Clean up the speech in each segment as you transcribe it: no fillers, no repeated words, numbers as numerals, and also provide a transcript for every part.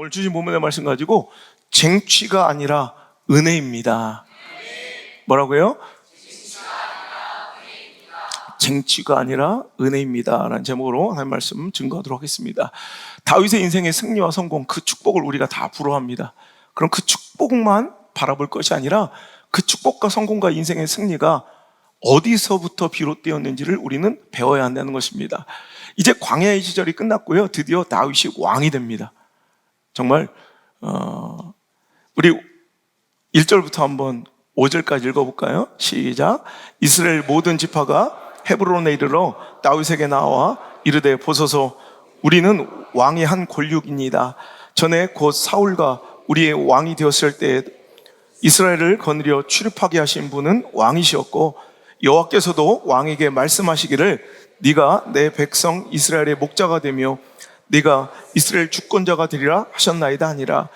오늘 주신 본문의 말씀 가지고 쟁취가 아니라 은혜입니다. 뭐라고요? 쟁취가 아니라 은혜입니다 라는 제목으로 하나님 말씀 증거하도록 하겠습니다. 다윗의 인생의 승리와 성공, 그 축복을 우리가 다 부러워합니다. 그럼 그 축복만 바라볼 것이 아니라 그 축복과 성공과 인생의 승리가 어디서부터 비롯되었는지를 우리는 배워야 한다는 것입니다. 이제 광야의 시절이 끝났고요, 드디어 다윗이 왕이 됩니다. 정말 우리 1절부터 한번 5절까지 읽어볼까요? 시작. 이스라엘 모든 지파가 헤브론에 이르러 다윗에게 나와 이르되 보소서 우리는 왕의 한 권력입니다. 전에 곧 사울과 우리의 왕이 되었을 때 이스라엘을 거느려 출입하게 하신 분은 왕이시었고 여호와께서도 왕에게 말씀하시기를 네가 내 백성 이스라엘의 목자가 되며 네가 이스라엘 주권자가 되리라 하셨나이다 하니라.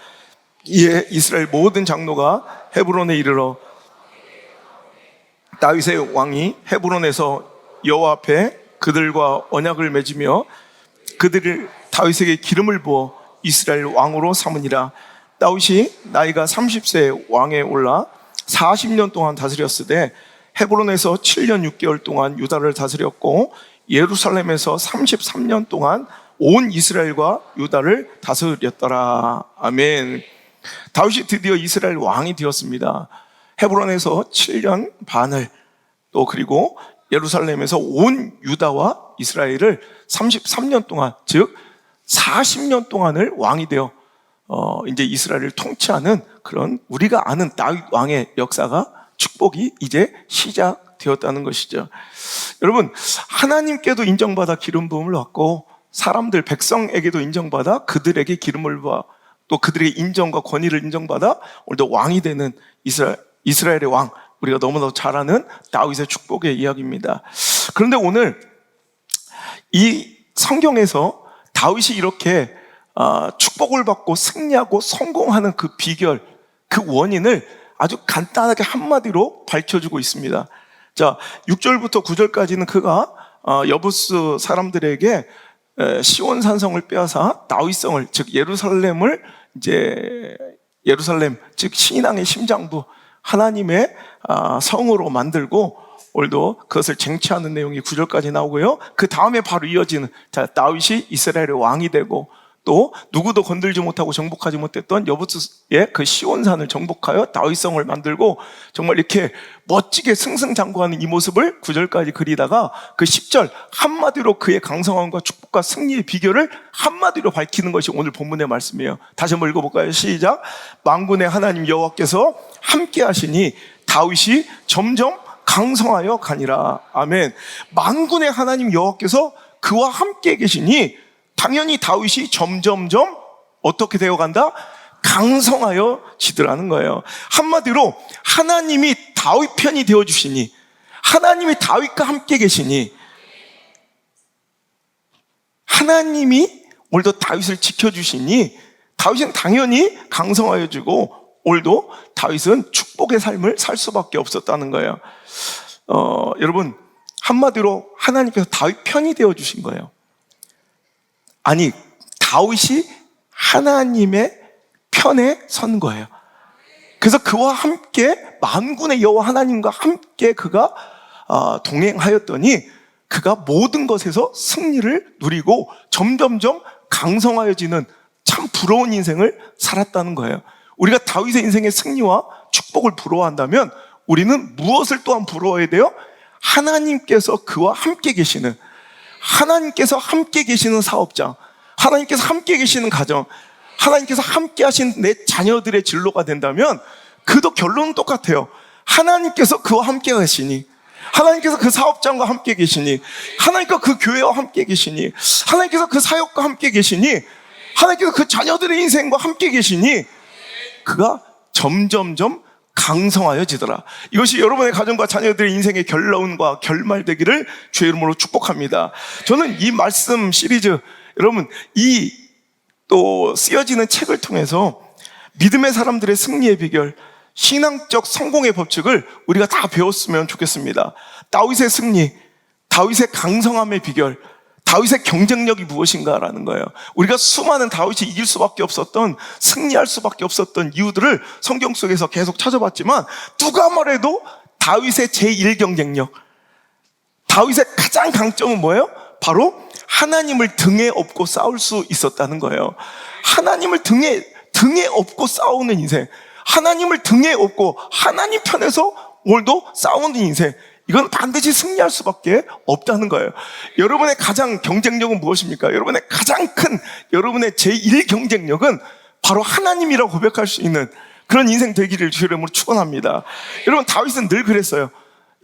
이에 이스라엘 모든 장로가 헤브론에 이르러 다윗의 왕이 헤브론에서 여호와 앞에 그들과 언약을 맺으며 그들을 다윗에게 기름을 부어 이스라엘 왕으로 삼으니라. 다윗이 나이가 30세에 왕에 올라 40년 동안 다스렸으되 헤브론에서 7년 6개월 동안 유다를 다스렸고 예루살렘에서 33년 동안 온 이스라엘과 유다를 다스렸더라. 아멘. 다윗이 드디어 이스라엘 왕이 되었습니다. 헤브론에서 7년 반을 또 그리고 예루살렘에서 온 유다와 이스라엘을 33년 동안, 즉 40년 동안을 왕이 되어 이제 이스라엘을 통치하는 그런 우리가 아는 다윗 왕의 역사가, 축복이 이제 시작되었다는 것이죠. 여러분, 하나님께도 인정받아 기름 부음을 받고 사람들, 백성에게도 인정받아 그들에게 기름을 부어 또 그들의 인정과 권위를 인정받아 오늘도 왕이 되는 이스라엘의 왕, 우리가 너무나도 잘 아는 다윗의 축복의 이야기입니다. 그런데 오늘 이 성경에서 다윗이 이렇게 축복을 받고 승리하고 성공하는 그 비결, 그 원인을 아주 간단하게 한마디로 밝혀주고 있습니다. 자, 6절부터 9절까지는 그가 여부스 사람들에게 시온 산성을 빼앗아 다윗성을, 즉 예루살렘을 이제 예루살렘, 즉 신앙의 심장부 하나님의 성으로 만들고 오늘도 그것을 쟁취하는 내용이 9절까지 나오고요. 그 다음에 바로 이어지는, 자, 다윗이 이스라엘의 왕이 되고 또 누구도 건들지 못하고 정복하지 못했던 여부스의 그 시온산을 정복하여 다윗성을 만들고 정말 이렇게 멋지게 승승장구하는 이 모습을 9절까지 그리다가 그 10절 한마디로 그의 강성함과 축복과 승리의 비결을 한마디로 밝히는 것이 오늘 본문의 말씀이에요. 다시 한번 읽어볼까요? 시작. 만군의 하나님 여호와께서 함께 하시니 다윗이 점점 강성하여 가니라. 아멘. 만군의 하나님 여호와께서 그와 함께 계시니 당연히 다윗이 점점점 어떻게 되어간다? 강성하여 지더라는 거예요. 한마디로 하나님이 다윗 편이 되어주시니, 하나님이 다윗과 함께 계시니, 하나님이 오늘도 다윗을 지켜주시니 다윗은 당연히 강성하여지고 오늘도 다윗은 축복의 삶을 살 수밖에 없었다는 거예요. 여러분, 한마디로 하나님께서 다윗 편이 되어주신 거예요. 아니, 다윗이 하나님의 편에 선 거예요. 그래서 그와 함께 만군의 여호와 하나님과 함께 그가 동행하였더니 그가 모든 것에서 승리를 누리고 점점점 강성하여지는 참 부러운 인생을 살았다는 거예요. 우리가 다윗의 인생의 승리와 축복을 부러워한다면 우리는 무엇을 또한 부러워해야 돼요? 하나님께서 그와 함께 계시는, 하나님께서 함께 계시는 사업장, 하나님께서 함께 계시는 가정, 하나님께서 함께 하신 내 자녀들의 진로가 된다면 그도 결론은 똑같아요. 하나님께서 그와 함께 계시니, 하나님께서 그 사업장과 함께 계시니, 하나님께서 그 교회와 함께 계시니, 하나님께서 그 사역과 함께 계시니, 하나님께서 그 자녀들의 인생과 함께 계시니 그가 점점점 강성하여지더라. 이것이 여러분의 가정과 자녀들의 인생의 결론과 결말되기를 주의 이름으로 축복합니다. 저는 이 말씀 시리즈, 여러분, 이 또 쓰여지는 책을 통해서 믿음의 사람들의 승리의 비결, 신앙적 성공의 법칙을 우리가 다 배웠으면 좋겠습니다. 다윗의 승리, 다윗의 강성함의 비결, 다윗의 경쟁력이 무엇인가라는 거예요. 우리가 수많은 다윗이 이길 수밖에 없었던, 승리할 수밖에 없었던 이유들을 성경 속에서 계속 찾아봤지만 누가 말해도 다윗의 제1 경쟁력, 다윗의 가장 강점은 뭐예요? 바로 하나님을 등에 업고 싸울 수 있었다는 거예요. 하나님을 등에 업고 싸우는 인생, 하나님을 등에 업고 하나님 편에서 오늘도 싸우는 인생, 이건 반드시 승리할 수밖에 없다는 거예요. 여러분의 가장 경쟁력은 무엇입니까? 여러분의 가장 큰, 여러분의 제1 경쟁력은 바로 하나님이라고 고백할 수 있는 그런 인생 되기를 주의 이름으로 축원합니다. 여러분, 다윗은 늘 그랬어요.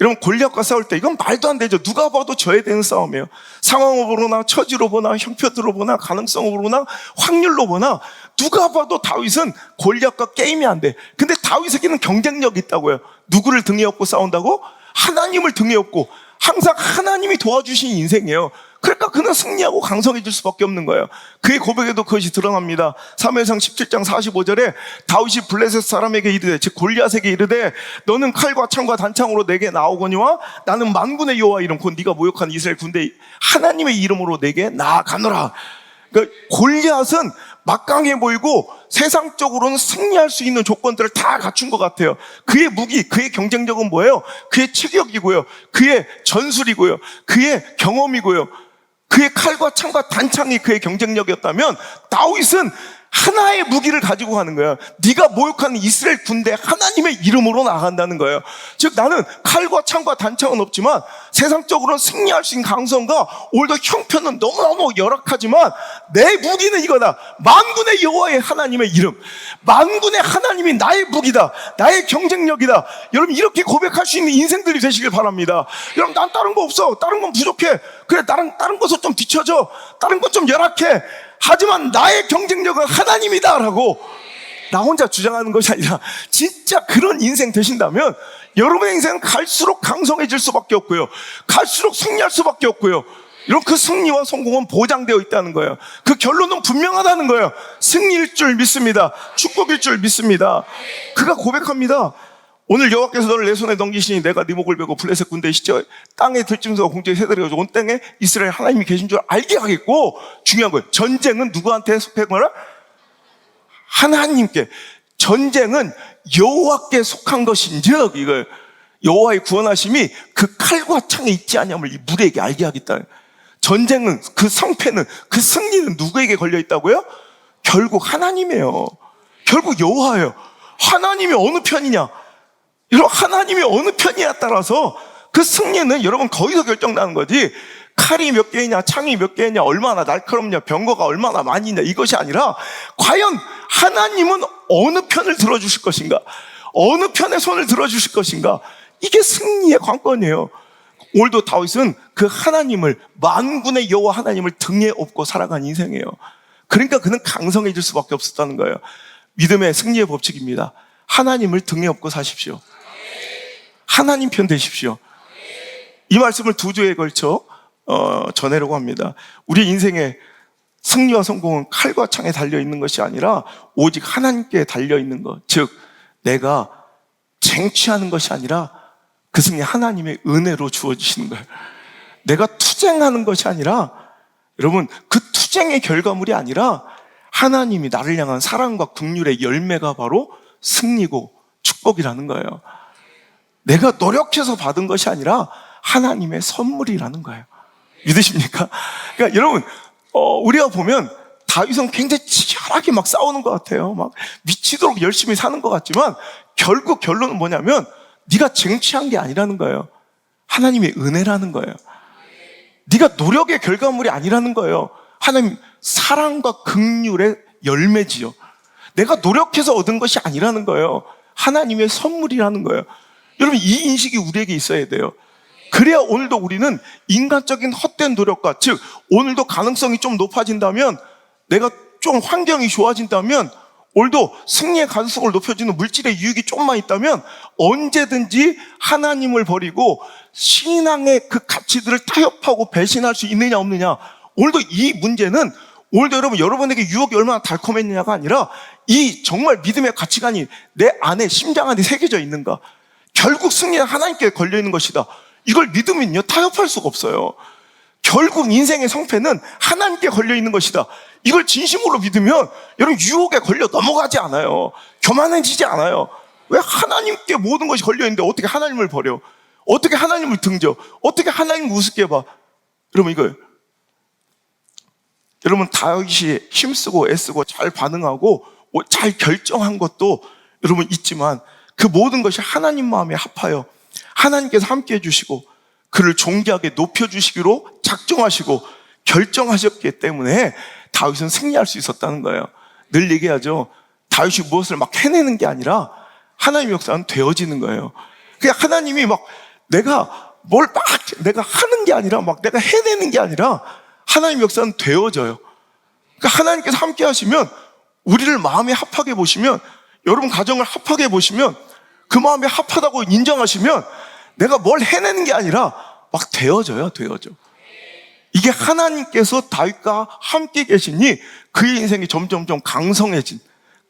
여러분, 골리앗과 싸울 때 이건 말도 안 되죠. 누가 봐도 져야 되는 싸움이에요. 상황으로 보나, 처지로 보나, 형편으로 보나, 가능성으로 보나, 확률로 보나, 누가 봐도 다윗은 골리앗과 게임이 안 돼. 근데 다윗에게는 경쟁력이 있다고요. 누구를 등에 업고 싸운다고? 하나님을 등에 업고 항상 하나님이 도와주신 인생이에요. 그러니까 그는 승리하고 강성해질 수밖에 없는 거예요. 그의 고백에도 그것이 드러납니다. 사무엘상 17장 45절에 다윗이 블레셋 사람에게 이르되, 즉 골리앗에게 이르되, 너는 칼과 창과 단창으로 내게 나오거니와 나는 만군의 여호와 이름, 곧 네가 모욕한 이스라엘 군대 하나님의 이름으로 내게 나아가노라. 그러니까 골리앗은 막강해 보이고 세상적으로는 승리할 수 있는 조건들을 다 갖춘 것 같아요. 그의 무기, 그의 경쟁력은 뭐예요? 그의 체격이고요, 그의 전술이고요, 그의 경험이고요, 그의 칼과 창과 단창이 그의 경쟁력이었다면 다윗은 하나의 무기를 가지고 가는 거예요. 네가 모욕하는 이스라엘 군대 하나님의 이름으로 나간다는 거예요. 즉 나는 칼과 창과 단창은 없지만 세상적으로는 승리할 수 있는 강성과 오늘도 형편은 너무너무 열악하지만 내 무기는 이거다. 만군의 여호와의 하나님의 이름, 만군의 하나님이 나의 무기다, 나의 경쟁력이다. 여러분, 이렇게 고백할 수 있는 인생들이 되시길 바랍니다. 여러분, 난 다른 거 없어, 다른 건 부족해, 그래 다른 것은 좀 뒤쳐져, 다른 건 좀 열악해, 하지만 나의 경쟁력은 하나님이다 라고 나 혼자 주장하는 것이 아니라 진짜 그런 인생 되신다면 여러분의 인생은 갈수록 강성해질 수밖에 없고요, 갈수록 승리할 수밖에 없고요, 이런 그 승리와 성공은 보장되어 있다는 거예요. 그 결론은 분명하다는 거예요. 승리일 줄 믿습니다. 축복일 줄 믿습니다. 그가 고백합니다. 오늘 여호와께서 너를 내 손에 넘기시니 내가 네 목을 베고 블레셋 군대의 시체 땅에 들짐승과 공중에 새들이 가지고 온 땅에 이스라엘 하나님이 계신 줄 알게 하겠고, 중요한 거예요. 전쟁은 누구한테 속한 거라? 하나님께. 전쟁은 여호와께 속한 것인즉, 이걸 여호와의 구원하심이 그 칼과 창에 있지 않냐면 이 무리에게 알게 하겠다. 전쟁은, 그 성패는, 그 승리는 누구에게 걸려 있다고요? 결국 하나님이에요. 결국 여호와예요. 하나님이 어느 편이냐, 여러분, 하나님이 어느 편이냐에 따라서 그 승리는 여러분 거기서 결정나는 거지, 칼이 몇 개이냐, 창이 몇 개이냐, 얼마나 날카롭냐, 병거가 얼마나 많이 있냐, 이것이 아니라 과연 하나님은 어느 편을 들어주실 것인가, 어느 편의 손을 들어주실 것인가, 이게 승리의 관건이에요. 오늘도 다윗은 그 하나님을, 만군의 여호와 하나님을 등에 업고 살아간 인생이에요. 그러니까 그는 강성해질 수밖에 없었다는 거예요. 믿음의 승리의 법칙입니다. 하나님을 등에 업고 사십시오. 하나님 편 되십시오. 이 말씀을 두 주에 걸쳐 전하려고 합니다. 우리 인생의 승리와 성공은 칼과 창에 달려있는 것이 아니라 오직 하나님께 달려있는 것, 즉 내가 쟁취하는 것이 아니라 그 승리 하나님의 은혜로 주어지시는 거예요. 내가 투쟁하는 것이 아니라, 여러분, 그 투쟁의 결과물이 아니라 하나님이 나를 향한 사랑과 긍휼의 열매가 바로 승리고 축복이라는 거예요. 내가 노력해서 받은 것이 아니라 하나님의 선물이라는 거예요. 믿으십니까? 그러니까 여러분, 우리가 보면 다윗은 굉장히 치열하게 막 싸우는 것 같아요. 막 미치도록 열심히 사는 것 같지만 결국 결론은 뭐냐면 네가 쟁취한 게 아니라는 거예요. 하나님의 은혜라는 거예요. 네가 노력의 결과물이 아니라는 거예요. 하나님 사랑과 긍휼의 열매지요. 내가 노력해서 얻은 것이 아니라는 거예요. 하나님의 선물이라는 거예요. 여러분, 이 인식이 우리에게 있어야 돼요. 그래야 오늘도 우리는 인간적인 헛된 노력과, 즉 오늘도 가능성이 좀 높아진다면, 내가 좀 환경이 좋아진다면, 오늘도 승리의 가능성을 높여주는 물질의 유익이 조금만 있다면 언제든지 하나님을 버리고 신앙의 그 가치들을 타협하고 배신할 수 있느냐 없느냐. 오늘도 이 문제는, 오늘도 여러분에게 유혹이 얼마나 달콤했느냐가 아니라 이 정말 믿음의 가치관이 내 안에, 심장 안에 새겨져 있는가. 결국 승리는 하나님께 걸려있는 것이다. 이걸 믿으면요 타협할 수가 없어요. 결국 인생의 성패는 하나님께 걸려 있는 것이다. 이걸 진심으로 믿으면 여러분 유혹에 걸려 넘어가지 않아요. 교만해지지 않아요. 왜 하나님께 모든 것이 걸려 있는데 어떻게 하나님을 버려? 어떻게 하나님을 등져? 어떻게 하나님을 우습게 봐? 여러분 이거예요. 여러분 다윗이 힘쓰고 애쓰고 잘 반응하고 잘 결정한 것도 여러분 있지만 그 모든 것이 하나님 마음에 합하여 하나님께서 함께 해주시고 그를 존귀하게 높여주시기로 작정하시고 결정하셨기 때문에 다윗은 승리할 수 있었다는 거예요. 늘 얘기하죠. 다윗이 무엇을 막 해내는 게 아니라 하나님의 역사는 되어지는 거예요. 그냥 하나님이 막 내가 하는 게 아니라 막 내가 해내는 게 아니라 하나님의 역사는 되어져요. 그러니까 하나님께서 함께 하시면 우리를 마음에 합하게 보시면 여러분 가정을 합하게 보시면 그 마음에 합하다고 인정하시면 내가 뭘 해내는 게 아니라 막 되어져요. 이게 하나님께서 다윗과 함께 계시니 그의 인생이 점점점 강성해진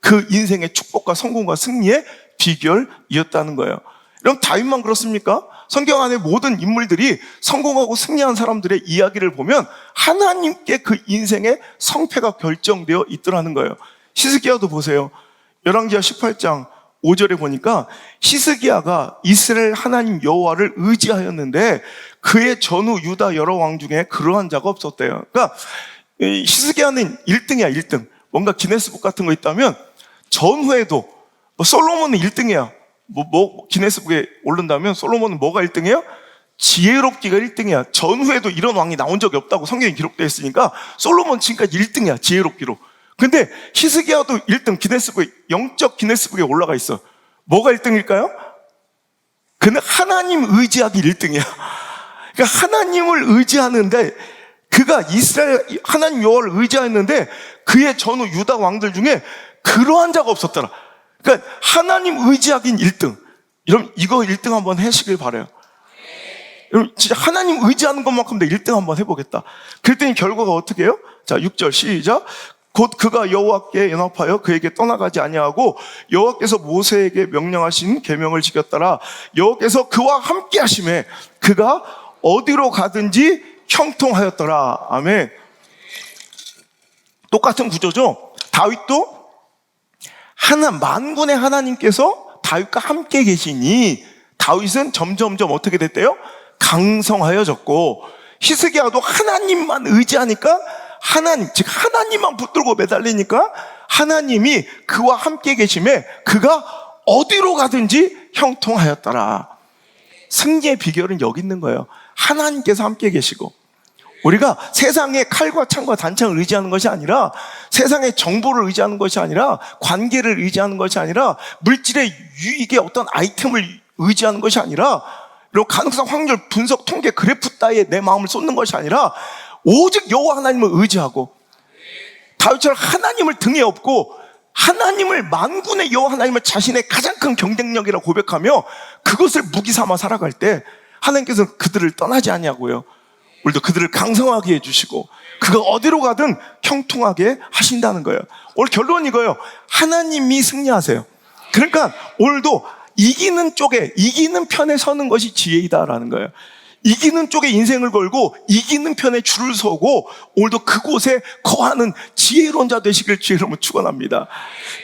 그 인생의 축복과 성공과 승리의 비결이었다는 거예요. 그럼 다윗만 그렇습니까? 성경 안에 모든 인물들이 성공하고 승리한 사람들의 이야기를 보면 하나님께 그 인생의 성패가 결정되어 있더라는 거예요. 히스기야도 보세요. 열왕기하 18장 5절에 보니까 히스기야가 이스라엘 하나님 여호와를 의지하였는데 그의 전후 유다 여러 왕 중에 그러한 자가 없었대요. 그러니까 히스기야는 1등이야 1등. 뭔가 기네스북 같은 거 있다면 전후에도 솔로몬은 1등이야. 기네스북에 오른다면 솔로몬은 뭐가 1등이에요? 지혜롭기가 1등이야. 전후에도 이런 왕이 나온 적이 없다고 성경에 기록되어 있으니까 솔로몬 지금까지 1등이야. 지혜롭기로. 근데 히스기야도 1등 기네스북에 영적 기네스북에 올라가 있어. 뭐가 1등일까요? 그는 하나님 의지하기 1등이야. 그러니까 하나님을 의지하는데 그가 이스라엘 하나님 여호와를 의지했는데 그의 전후 유다 왕들 중에 그러한 자가 없었더라. 그러니까 하나님 의지하긴 1등. 여러분 이거 1등 한번 하시길 바라요. 여러분 진짜 하나님 의지하는 것만큼 내가 1등 한번 해보겠다. 그랬더니 결과가 어떻게 해요? 자 6절 시작. 곧 그가 여호와께 연합하여 그에게 떠나가지 아니하고 여호와께서 모세에게 명령하신 계명을 지켰더라. 여호와께서 그와 함께 하심에 그가 어디로 가든지 형통하였더라. 아멘. 똑같은 구조죠. 다윗도 만군의 하나님께서 다윗과 함께 계시니 다윗은 점점점 어떻게 됐대요? 강성하여졌고 히스기야도 하나님만 의지하니까 즉 하나님만 붙들고 매달리니까 하나님이 그와 함께 계심에 그가 어디로 가든지 형통하였더라. 승리의 비결은 여기 있는 거예요. 하나님께서 함께 계시고 우리가 세상의 칼과 창과 단창을 의지하는 것이 아니라 세상의 정보를 의지하는 것이 아니라 관계를 의지하는 것이 아니라 물질의 유익의 어떤 아이템을 의지하는 것이 아니라 이런 가능성 확률 분석 통계 그래프 따위에 내 마음을 쏟는 것이 아니라 오직 여호와 하나님을 의지하고 다윗처럼 하나님을 등에 업고 하나님을 만군의 여호와 하나님을 자신의 가장 큰 경쟁력이라고 고백하며 그것을 무기 삼아 살아갈 때 하나님께서 그들을 떠나지 아니하고요. 우리도 그들을 강성하게 해주시고 그가 어디로 가든 형통하게 하신다는 거예요. 오늘 결론은 이거예요. 하나님이 승리하세요. 그러니까 오늘도 이기는 편에 서는 것이 지혜이다라는 거예요. 이기는 쪽에 인생을 걸고 이기는 편에 줄을 서고 오늘도 그곳에 거하는 지혜로운 자 되시길 주의 이름으로 축원합니다.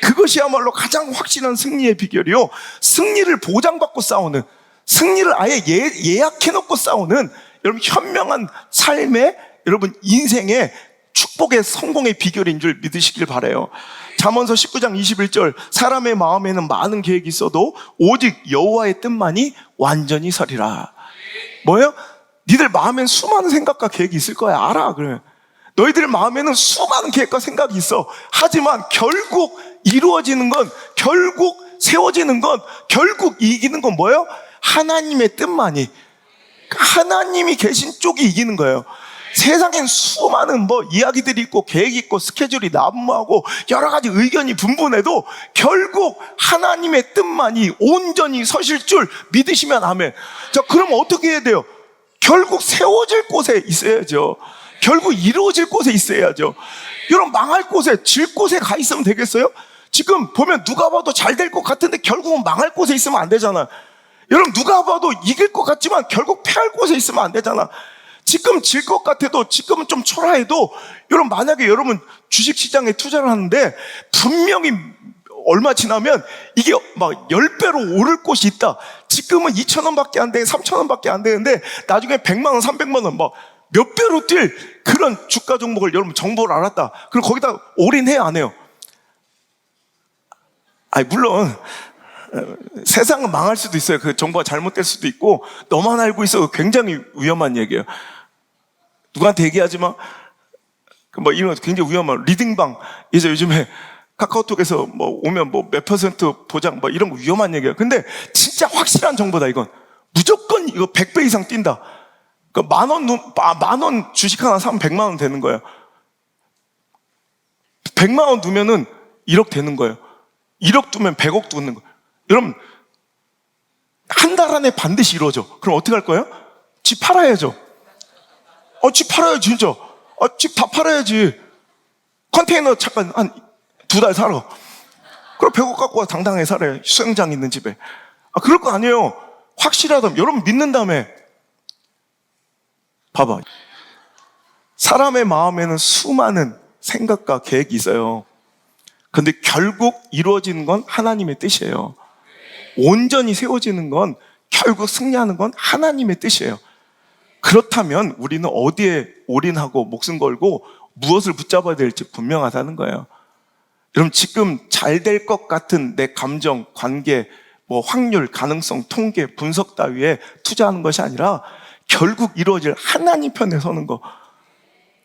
그것이야말로 가장 확실한 승리의 비결이요. 승리를 보장받고 싸우는, 승리를 아예 예약해놓고 싸우는 여러분 현명한 삶의 여러분 인생의 축복의 성공의 비결인 줄 믿으시길 바라요. 잠언서 19장 21절 사람의 마음에는 많은 계획이 있어도 오직 여호와의 뜻만이 완전히 서리라. 뭐예요? 니들 마음엔 수많은 생각과 계획이 있을 거야. 알아. 그래. 너희들 마음에는 수많은 계획과 생각이 있어. 하지만 결국 이루어지는 건, 결국 세워지는 건, 결국 이기는 건 뭐예요? 하나님의 뜻만이. 하나님이 계신 쪽이 이기는 거예요. 세상엔 수많은 이야기들이 있고 계획이 있고 스케줄이 난무하고 여러 가지 의견이 분분해도 결국 하나님의 뜻만이 온전히 서실 줄 믿으시면 아멘. 자, 그럼 어떻게 해야 돼요? 결국 세워질 곳에 있어야죠. 결국 이루어질 곳에 있어야죠. 여러분 망할 곳에, 질 곳에 가 있으면 되겠어요? 지금 보면 누가 봐도 잘 될 것 같은데 결국은 망할 곳에 있으면 안 되잖아. 여러분 누가 봐도 이길 것 같지만 결국 패할 곳에 있으면 안 되잖아. 지금 질 것 같아도, 지금은 좀 초라해도, 여러분, 만약에 여러분 주식시장에 투자를 하는데, 분명히 얼마 지나면 이게 막 10배로 오를 곳이 있다. 지금은 2,000원 밖에 안 돼, 3,000원 밖에 안 되는데, 나중에 100만 원, 300만 원, 막 몇 배로 뛸 그런 주가 종목을 여러분 정보를 알았다. 그럼 거기다 올인해야 안 해요? 아니, 물론, 세상은 망할 수도 있어요. 그 정보가 잘못될 수도 있고, 너만 알고 있어. 굉장히 위험한 얘기예요. 누구한테 얘기하지 마. 뭐 이런 거 굉장히 위험한 리딩방. 이제 요즘에 카카오톡에서 뭐 오면 뭐 몇 % 보장 뭐 이런 거 위험한 얘기예요. 근데 진짜 확실한 정보다, 이건. 무조건 이거 100배 이상 뛴다. 그 만 원 주식 하나 사면 100만 원 되는 거예요. 100만 원 두면은 1억 되는 거예요. 1억 두면 100억 두는 거예요. 여러분, 한 달 안에 반드시 이루어져. 그럼 어떻게 할 거예요? 집 팔아야죠. 집 팔아야지, 진짜. 집 다 팔아야지. 컨테이너 잠깐 한 2달 살아. 그럼 100억 갖고 와 당당하게 살아요. 수영장 있는 집에. 그럴 거 아니에요. 확실하다면. 여러분 믿는다며. 봐봐. 사람의 마음에는 수많은 생각과 계획이 있어요. 근데 결국 이루어지는 건 하나님의 뜻이에요. 온전히 세워지는 건, 결국 승리하는 건 하나님의 뜻이에요. 그렇다면 우리는 어디에 올인하고 목숨 걸고 무엇을 붙잡아야 될지 분명하다는 거예요. 여러분, 지금 잘 될 것 같은 내 감정, 관계, 뭐 확률, 가능성, 통계, 분석 따위에 투자하는 것이 아니라 결국 이루어질 하나님 편에 서는 거.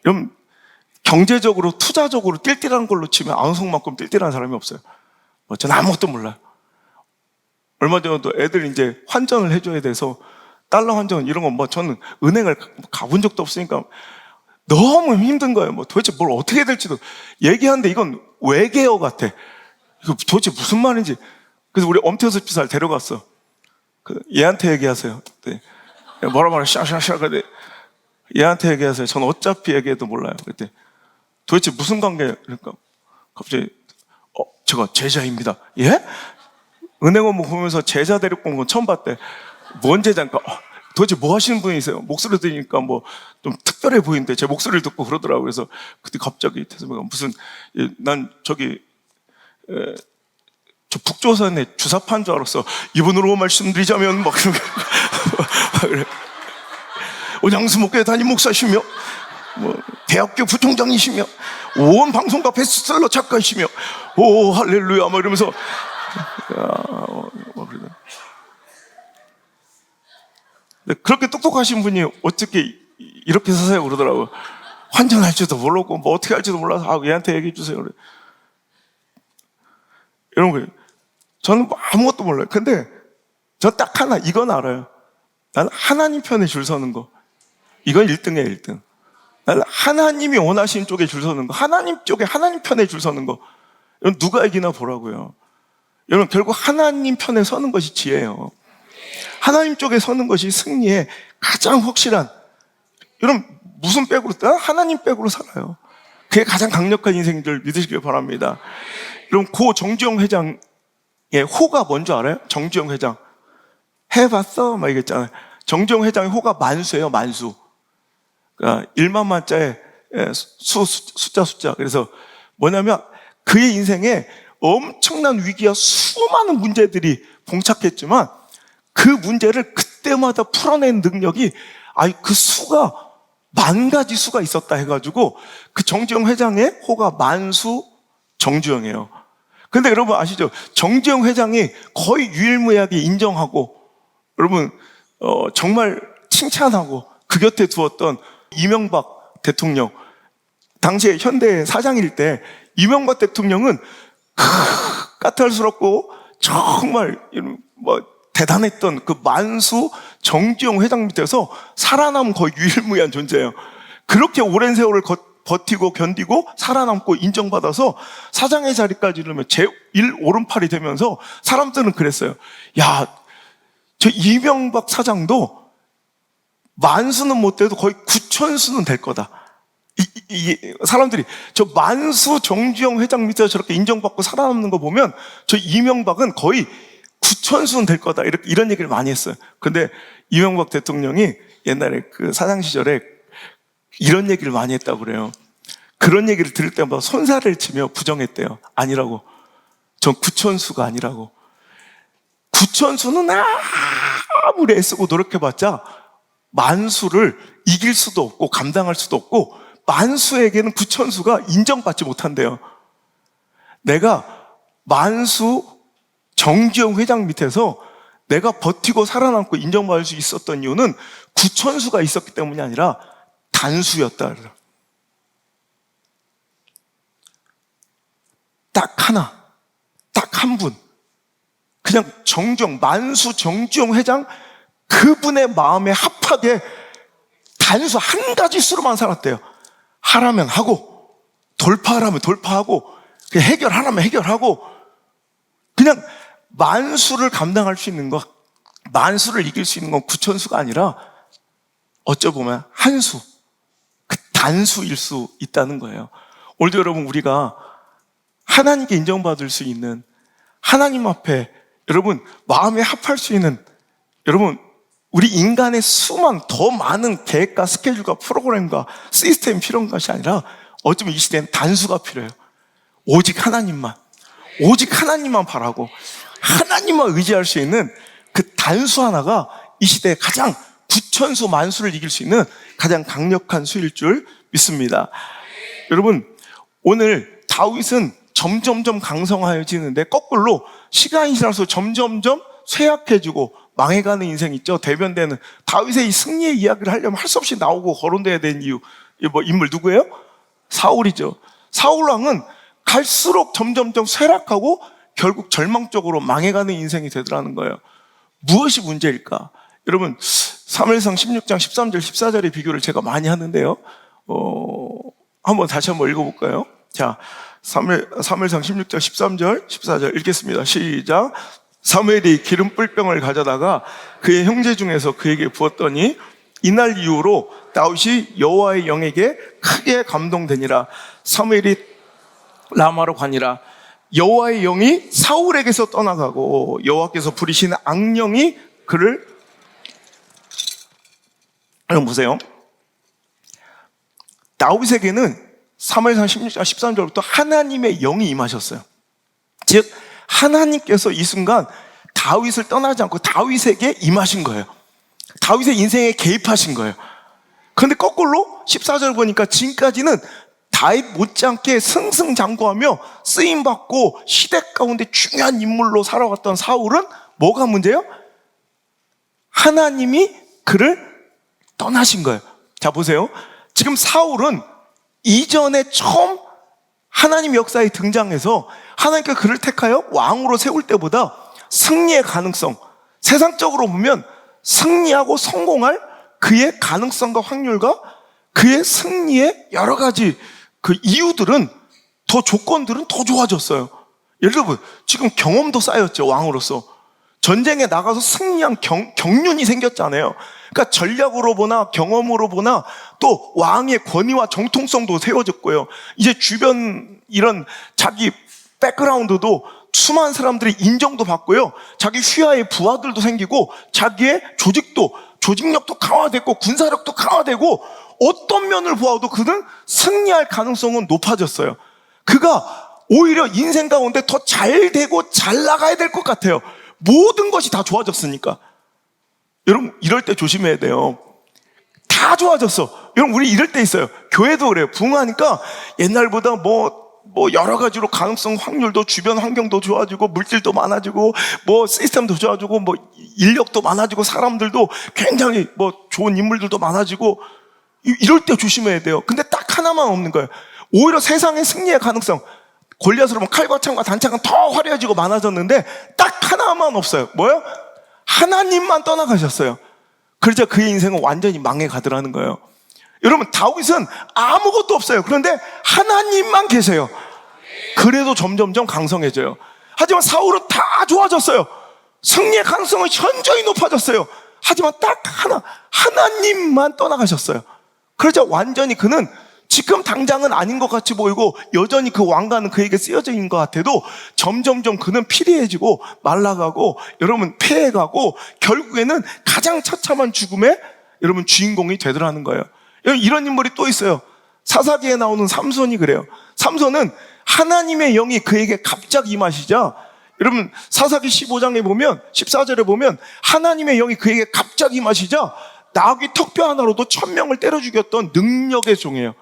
여러분, 경제적으로, 투자적으로 띨띨한 걸로 치면 안성만큼 띨띨한 사람이 없어요. 저는 아무것도 몰라요. 얼마 전에도 애들 이제 환전을 해줘야 돼서, 달러 환전 이런 거 저는 은행을 가본 적도 없으니까 너무 힘든 거예요. 도대체 뭘 어떻게 해야 될지도 얘기하는데 이건 외계어 같아. 이거 도대체 무슨 말인지. 그래서 우리 엄태수 집사를 데려갔어. 얘한테 얘기하세요. 네. 뭐라 말해, 샤샤샤. 근데 얘한테 얘기하세요. 전 어차피 얘기해도 몰라요. 그때 도대체 무슨 관계예요? 그러니까 갑자기 제가 제자입니다. 예? 은행 업무 보면서 제자 데리고 온 건 처음 봤대. 뭔 제자인가? 도대체 뭐 하시는 분이세요? 목소리 들으니까 뭐 좀 특별해 보이는데 제 목소리를 듣고 그러더라고요. 그래서 그때 갑자기 태수가 무슨, 난 저기 저 북조선의 주사파인 줄 알았어. 이분으로 말씀드리자면 막 그래. 양수 목교에 담임 목사시며 대학교 부총장이시며 온 방송가 베스트셀러 작가이시며 오 할렐루야 막 이러면서 그렇게 똑똑하신 분이 어떻게 이렇게 사세요 그러더라고요. 환전할 줄도 모르고 뭐 어떻게 할지도 몰라서 얘한테 얘기해 주세요. 그래. 여러분, 저는 뭐 아무것도 몰라요. 근데 저 딱 하나, 이건 알아요. 나는 하나님 편에 줄 서는 거. 이건 1등이에요, 1등. 나는 하나님이 원하시는 쪽에 줄 서는 거. 하나님 쪽에, 하나님 편에 줄 서는 거. 이건 누가 이기나 보라고요. 여러분, 결국 하나님 편에 서는 것이 지혜예요. 하나님 쪽에 서는 것이 승리의 가장 확실한. 여러분, 무슨 백으로? 하나님 백으로 살아요. 그게 가장 강력한 인생인 줄 믿으시길 바랍니다. 여러분, 고 정주영 회장의 호가 뭔지 알아요? 정주영 회장. 해봤어? 막 이랬잖아요. 정주영 회장의 호가 만수예요, 만수. 그러니까 1만 만자에 숫자. 그래서 뭐냐면 그의 인생에 엄청난 위기와 수많은 문제들이 봉착했지만 그 문제를 그때마다 풀어낸 능력이, 그 수가 10,000가지 수가 있었다 해가지고 그 정주영 회장의 호가 만수 정주영이에요. 근데 여러분 아시죠? 정주영 회장이 거의 유일무이하게 인정하고, 여러분 정말 칭찬하고 그 곁에 두었던 이명박 대통령, 당시에 현대 사장일 때 이명박 대통령은 까탈스럽고 정말 대단했던 그 만수 정주영 회장 밑에서 살아남은 거의 유일무이한 존재예요. 그렇게 오랜 세월을 버티고 견디고 살아남고 인정받아서 사장의 자리까지 이르면 제1 오른팔이 되면서 사람들은 그랬어요. 야, 저 이명박 사장도 만수는 못 돼도 거의 9천수는 될 거다. 사람들이 저 만수 정주영 회장 밑에서 저렇게 인정받고 살아남는 거 보면 저 이명박은 거의 9천수는 될 거다. 이런 얘기를 많이 했어요. 근데 이명박 대통령이 옛날에 그 사장 시절에 이런 얘기를 많이 했다고 그래요. 그런 얘기를 들을 때마다 손살을 치며 부정했대요. 아니라고. 전 구천수가 아니라고. 구천수는 아무리 애쓰고 노력해봤자 만수를 이길 수도 없고 감당할 수도 없고 만수에게는 구천수가 인정받지 못한대요. 내가 만수 정지영 회장 밑에서 내가 버티고 살아남고 인정받을 수 있었던 이유는 구천수가 있었기 때문이 아니라 단수였다. 딱 하나, 딱 한 분. 그냥 만수 정지용 회장 그분의 마음에 합하게 단수 한 가지 수로만 살았대요. 하라면 하고, 돌파하라면 돌파하고, 해결하라면 해결하고, 그냥 만수를 감당할 수 있는 것, 만수를 이길 수 있는 건 구천수가 아니라 어쩌보면 한수, 그 단수일 수 있다는 거예요. 오늘도 여러분 우리가 하나님께 인정받을 수 있는 하나님 앞에 여러분 마음에 합할 수 있는 여러분 우리 인간의 수만 더 많은 계획과 스케줄과 프로그램과 시스템이 필요한 것이 아니라 어쩌면 이 시대는 단수가 필요해요. 오직 하나님만 바라고 하나님만 의지할 수 있는 그 단수 하나가 이 시대에 가장 구천수 만수를 이길 수 있는 가장 강력한 수일 줄 믿습니다. 여러분 오늘 다윗은 점점점 강성하여지는데 거꾸로 시간이 지나서 점점점 쇠약해지고 망해가는 인생 있죠. 대변되는 다윗의 이 승리의 이야기를 하려면 할 수 없이 나오고 거론돼야 되는 이유, 인물 누구예요? 사울이죠. 사울왕은 갈수록 점점점 쇠락하고 결국 절망적으로 망해가는 인생이 되더라는 거예요. 무엇이 문제일까? 여러분 사무엘상 16장 13절 14절의 비교를 제가 많이 하는데요. 다시 한번 읽어볼까요? 자, 사무엘상 16장 13절 14절 읽겠습니다. 시작. 사무엘이 기름 뿔병을 가져다가 그의 형제 중에서 그에게 부었더니 이날 이후로 다윗이 여호와의 영에게 크게 감동되니라. 사무엘이 라마로 가니라. 여호와의 영이 사울에게서 떠나가고 여호와께서 부리시는 악령이 그를 여러분 보세요. 다윗에게는 사무엘상 16장 13절부터 하나님의 영이 임하셨어요. 즉 하나님께서 이 순간 다윗을 떠나지 않고 다윗에게 임하신 거예요. 다윗의 인생에 개입하신 거예요. 그런데 거꾸로 14절 보니까 지금까지는 다윗 못지않게 승승장구하며 쓰임받고 시대 가운데 중요한 인물로 살아왔던 사울은 뭐가 문제예요? 하나님이 그를 떠나신 거예요. 자 보세요. 지금 사울은 이전에 처음 하나님 역사에 등장해서 하나님께 그를 택하여 왕으로 세울 때보다 승리의 가능성, 세상적으로 보면 승리하고 성공할 그의 가능성과 확률과 그의 승리의 여러 가지 그 이유들은 조건들은 더 좋아졌어요. 예를 들어 지금 경험도 쌓였죠. 왕으로서 전쟁에 나가서 승리한 경륜이 생겼잖아요. 그러니까 전략으로 보나 경험으로 보나 또 왕의 권위와 정통성도 세워졌고요. 이제 주변 이런 자기 백그라운드도 수많은 사람들이 인정도 받고요. 자기 휘하의 부하들도 생기고 자기의 조직력도 강화됐고 군사력도 강화되고 어떤 면을 보아도 그는 승리할 가능성은 높아졌어요. 그가 오히려 인생 가운데 더 잘 되고 잘 나가야 될 것 같아요. 모든 것이 다 좋아졌으니까. 여러분 이럴 때 조심해야 돼요. 다 좋아졌어. 여러분 우리 이럴 때 있어요. 교회도 그래요. 부흥하니까 옛날보다 여러 가지로 가능성 확률도 주변 환경도 좋아지고 물질도 많아지고 시스템도 좋아지고 인력도 많아지고 사람들도 굉장히 좋은 인물들도 많아지고 이럴 때 조심해야 돼요. 근데 딱 하나만 없는 거예요. 오히려 세상의 승리의 가능성 골리앗으로 보면 칼과 창과 단창은 더 화려해지고 많아졌는데 딱 하나만 없어요. 뭐예요? 하나님만 떠나가셨어요. 그러자 그의 인생은 완전히 망해 가더라는 거예요. 여러분 다윗은 아무것도 없어요. 그런데 하나님만 계세요. 그래도 점점점 강성해져요. 하지만 사울은 다 좋아졌어요. 승리의 가능성은 현저히 높아졌어요. 하지만 딱 하나님만 떠나가셨어요. 그러자 완전히 그는 지금 당장은 아닌 것 같이 보이고 여전히 그 왕관은 그에게 쓰여져 있는 것 같아도 점점점 그는 피리해지고 말라가고 여러분 폐해가고 결국에는 가장 처참한 죽음에 여러분 주인공이 되더라는 거예요. 여러분 이런 인물이 또 있어요. 사사기에 나오는 삼손이 그래요. 삼손은 하나님의 영이 그에게 갑자기 임하시자, 여러분 사사기 15장에 보면 14절에 보면 하나님의 영이 그에게 갑자기 임하시자 나귀 턱뼈 하나로도 1000명을 때려 죽였던 능력의 종이에요.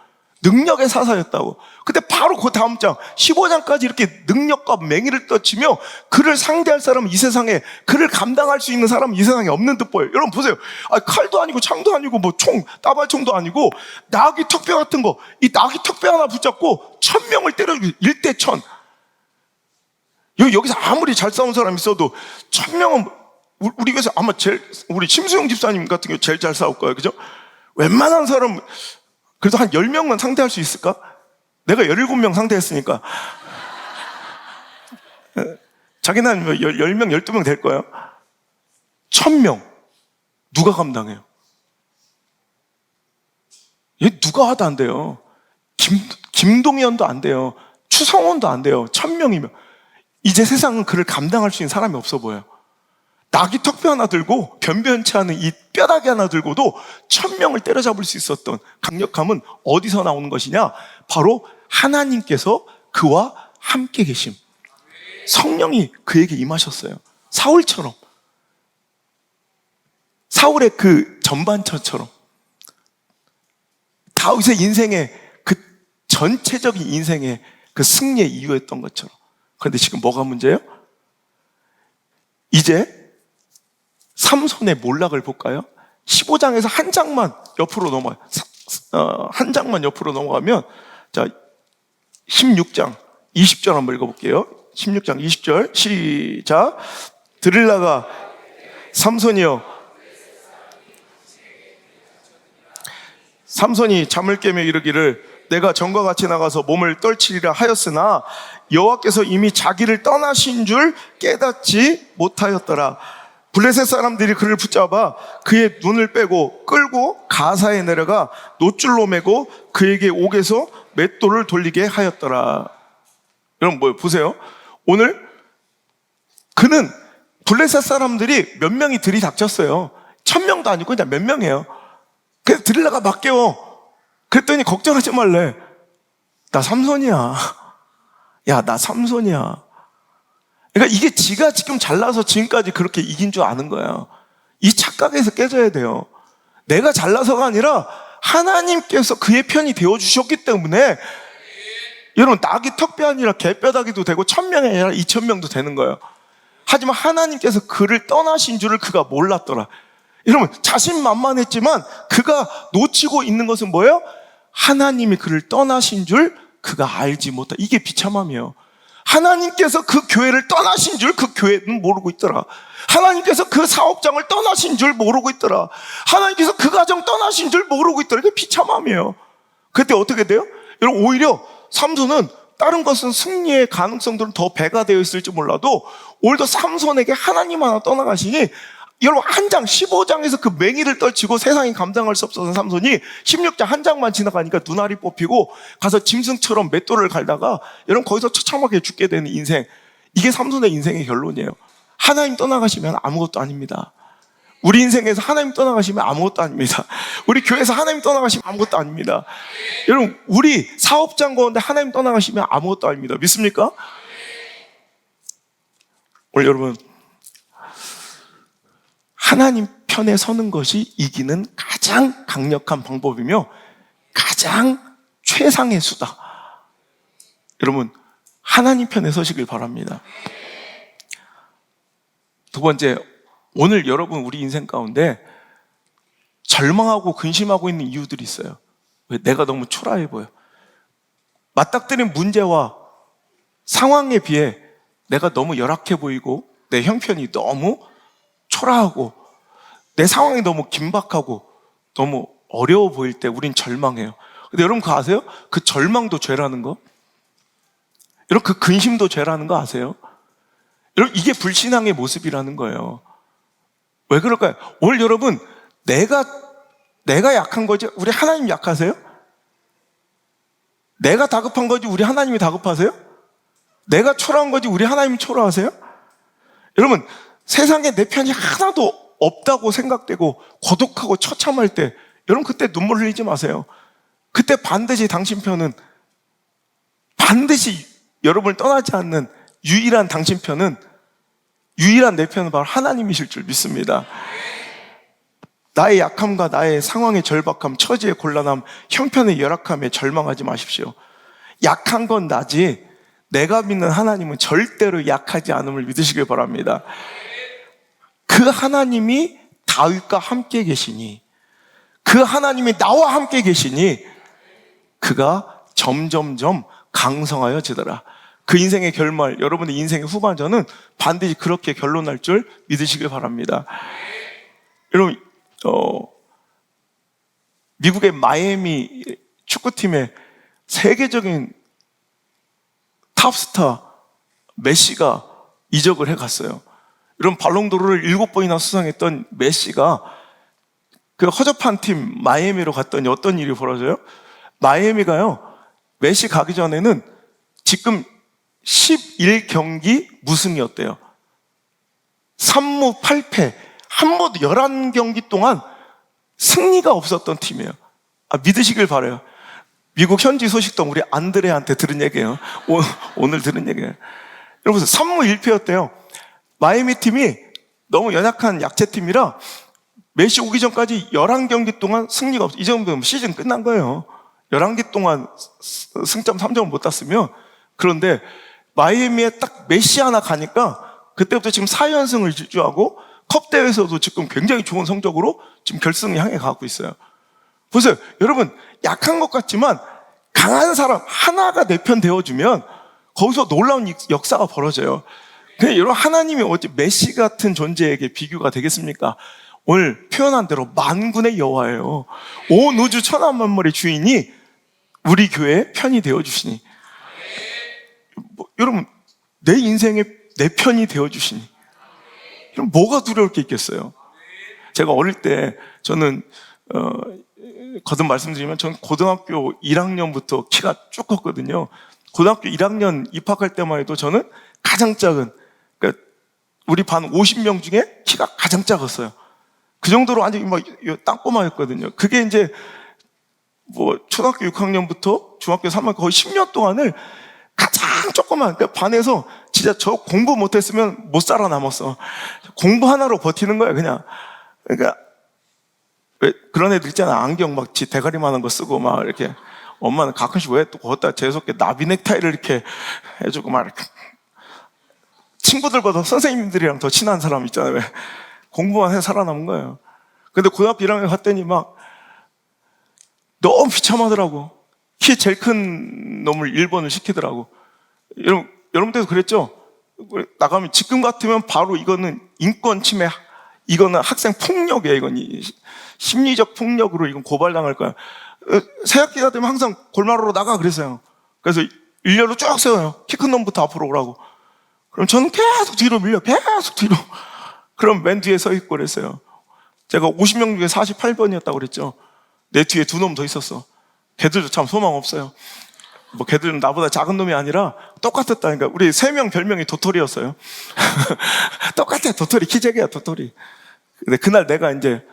능력의 사사였다고. 근데 바로 그 다음 장 15장까지 이렇게 능력과 맹위를 떨치며 그를 상대할 사람은 이 세상에, 그를 감당할 수 있는 사람은 이 세상에 없는 듯 보여요. 여러분 보세요. 칼도 아니고 창도 아니고 뭐 총, 따발총도 아니고 나귀 턱뼈 같은 거, 이 나귀 턱뼈 하나 붙잡고 1000명을 때려 죽였어요. 1대 1000. 여기서 아무리 잘 싸운 사람 있어도 1000명은 우리 교회에서 아마 우리 심수영 집사님 같은 경우 제일 잘 싸울 거예요. 그죠? 웬만한 사람 그래도 한 10명만 상대할 수 있을까? 내가 17명 상대했으니까. 자기는 10명, 12명 될 거예요. 1000명. 누가 감당해요? 얘 누가 하도 안 돼요. 김동연도 안 돼요. 추성원도 안 돼요. 1000명이면. 이제 세상은 그를 감당할 수 있는 사람이 없어 보여요. 나귀 턱뼈 하나 들고 변변치 않은 이 뼈다귀 하나 들고도 1000명을 때려잡을 수 있었던 강력함은 어디서 나오는 것이냐? 바로 하나님께서 그와 함께 계심. 성령이 그에게 임하셨어요. 사울처럼. 사울의 그 전반처처럼. 다윗의 인생의 그 전체적인 인생의 그 승리의 이유였던 것처럼. 그런데 지금 뭐가 문제예요? 이제 삼손의 몰락을 볼까요? 15장에서 한 장만 옆으로 넘어가요. 한 장만 옆으로 넘어가면, 자, 16장 20절 한번 읽어볼게요. 16장 20절 시작. 드릴라가 삼손이여, 삼손이 잠을 깨며 이르기를 내가 전과 같이 나가서 몸을 떨치리라 하였으나 여호와께서 이미 자기를 떠나신 줄 깨닫지 못하였더라. 블레셋 사람들이 그를 붙잡아 그의 눈을 빼고 끌고 가사에 내려가 노줄로 매고 그에게 옥에서 맷돌을 돌리게 하였더라. 여러분 뭐 보세요. 오늘 그는 블레셋 사람들이 몇 명이 들이닥쳤어요. 1000명도 아니고 그냥 몇 명이에요. 그래서 드릴라가 막 깨워. 그랬더니 걱정하지 말래. 나 삼손이야. 야, 나 삼손이야. 그러니까 이게 지가 지금 잘나서 지금까지 그렇게 이긴 줄 아는 거야. 이 착각에서 깨져야 돼요. 내가 잘나서가 아니라 하나님께서 그의 편이 되어주셨기 때문에, 여러분 나귀 턱뼈 아니라 개뼈다귀도 되고 1000명이 아니라 2000명도 되는 거예요. 하지만 하나님께서 그를 떠나신 줄을 그가 몰랐더라. 여러분 자신만만했지만 그가 놓치고 있는 것은 뭐예요? 하나님이 그를 떠나신 줄 그가 알지 못하. 이게 비참함이에요. 하나님께서 그 교회를 떠나신 줄 그 교회는 모르고 있더라. 하나님께서 그 사업장을 떠나신 줄 모르고 있더라. 하나님께서 그 가정 떠나신 줄 모르고 있더라. 이게 비참함이에요. 그때 어떻게 돼요? 여러분 오히려 삼손은 다른 것은 승리의 가능성들은 더 배가 되어 있을지 몰라도 오히려 삼손에게 하나님 하나 떠나가시니, 여러분 한 장 15장에서 그 맹위를 떨치고 세상이 감당할 수 없었던 삼손이 16장 한 장만 지나가니까 눈알이 뽑히고 가서 짐승처럼 맷돌을 갈다가 여러분 거기서 처참하게 죽게 되는 인생. 이게 삼손의 인생의 결론이에요. 하나님 떠나가시면 아무것도 아닙니다. 우리 인생에서 하나님 떠나가시면 아무것도 아닙니다. 우리 교회에서 하나님 떠나가시면 아무것도 아닙니다. 여러분 우리 사업장 가운데 하나님 떠나가시면 아무것도 아닙니다. 믿습니까? 오늘 여러분 하나님 편에 서는 것이 이기는 가장 강력한 방법이며 가장 최상의 수다. 여러분 하나님 편에 서시길 바랍니다. 두 번째, 오늘 여러분 우리 인생 가운데 절망하고 근심하고 있는 이유들이 있어요. 왜? 내가 너무 초라해 보여. 맞닥뜨린 문제와 상황에 비해 내가 너무 열악해 보이고 내 형편이 너무 초라하고 내 상황이 너무 긴박하고 너무 어려워 보일 때 우린 절망해요. 근데 여러분 그거 아세요? 그 절망도 죄라는 거? 여러분 그 근심도 죄라는 거 아세요? 여러분 이게 불신앙의 모습이라는 거예요. 왜 그럴까요? 오늘 여러분 내가 약한 거지 우리 하나님 약하세요? 내가 다급한 거지 우리 하나님이 다급하세요? 내가 초라한 거지 우리 하나님이 초라하세요? 여러분 세상에 내 편이 하나도 없다고 생각되고 고독하고 처참할 때 여러분 그때 눈물 흘리지 마세요. 그때 반드시 당신 편은, 반드시 여러분을 떠나지 않는 유일한 당신 편은, 유일한 내 편은 바로 하나님이실 줄 믿습니다. 나의 약함과 나의 상황의 절박함, 처지의 곤란함, 형편의 열악함에 절망하지 마십시오. 약한 건 나지 내가 믿는 하나님은 절대로 약하지 않음을 믿으시길 바랍니다. 그 하나님이 다윗과 함께 계시니, 그 하나님이 나와 함께 계시니 그가 점점점 강성하여지더라. 그 인생의 결말, 여러분의 인생의 후반전은 반드시 그렇게 결론날 줄 믿으시길 바랍니다. 여러분, 미국의 마이애미 축구팀의 세계적인 탑스타 메시가 이적을 해갔어요. 여러분, 발롱도르를 7번이나 수상했던 메시가 그 허접한 팀 마이애미로 갔더니 어떤 일이 벌어져요? 마이애미가요, 메시 가기 전에는 지금 11경기 무승이었대요. 3무 8패, 한 번도 11경기 동안 승리가 없었던 팀이에요. 믿으시길 바라요. 미국 현지 소식통 우리 안드레한테 들은 얘기예요. 오늘 들은 얘기예요. 여러분, 3무 1패였대요. 마이애미 팀이 너무 연약한 약체팀이라 메시 오기 전까지 11경기 동안 승리가 없어. 이 정도면 시즌 끝난 거예요. 11개 동안 승점 3점을 못 땄으면. 그런데 마이애미에 딱 메시 하나 가니까 그때부터 지금 4연승을 질주하고 컵 대회에서도 지금 굉장히 좋은 성적으로 지금 결승을 향해 가고 있어요. 보세요. 여러분, 약한 것 같지만 강한 사람 하나가 내 편 되어주면 거기서 놀라운 역사가 벌어져요. 근데 여러분, 하나님이 어찌 메시 같은 존재에게 비교가 되겠습니까? 오늘 표현한 대로 만군의 여호와예요. 온 우주 천하 만물의 주인이 우리 교회의 편이 되어주시니, 여러분, 내 인생의 내 편이 되어주시니, 그럼 뭐가 두려울 게 있겠어요? 제가 어릴 때, 저는 거듭 말씀드리면 저는 고등학교 1학년부터 키가 쭉 컸거든요. 고등학교 1학년 입학할 때만 해도 저는 가장 작은, 그러니까 우리 반 50명 중에 키가 가장 작았어요. 그 정도로 완전히 막 땅꼬마였거든요. 그게 이제 뭐 초등학교 6학년부터 중학교 3학년 거의 10년 동안을 가장 조그만, 그러니까 반에서 진짜 저 공부 못했으면 못 살아남았어. 공부 하나로 버티는 거야, 그냥. 그러니까 왜 그런 애들 있잖아. 안경 막 지 대가리만한 거 쓰고 막 이렇게. 엄마는 가끔씩 왜 또 거기다 재수없게 나비 넥타이를 이렇게 해주고 막 이렇게. 친구들보다 선생님들이랑 더 친한 사람 있잖아요. 왜 공부만 해서 살아남은 거예요. 근데 고등학교 1학년 갔더니 막 너무 비참하더라고. 키 제일 큰 놈을 1번을 시키더라고. 여러분들도 그랬죠? 나가면 지금 같으면 바로 이거는 인권 침해, 이거는 학생 폭력이에요. 이건 심리적 폭력으로 이건 고발당할 거야. 새학기가 되면 항상 골마루로 나가 그랬어요. 그래서 일렬로 쭉 세워요. 키 큰 놈부터 앞으로 오라고. 그럼 저는 계속 뒤로 밀려, 계속 뒤로. 그럼 맨 뒤에 서 있고 그랬어요. 제가 50명 중에 48번이었다고 그랬죠. 내 뒤에 2놈 더 있었어. 걔들도 참 소망 없어요. 뭐 걔들은 나보다 작은 놈이 아니라 똑같았다니까. 우리 3명 별명이 도토리였어요. 똑같아, 도토리. 키재기야, 도토리. 근데 그날 내가 이제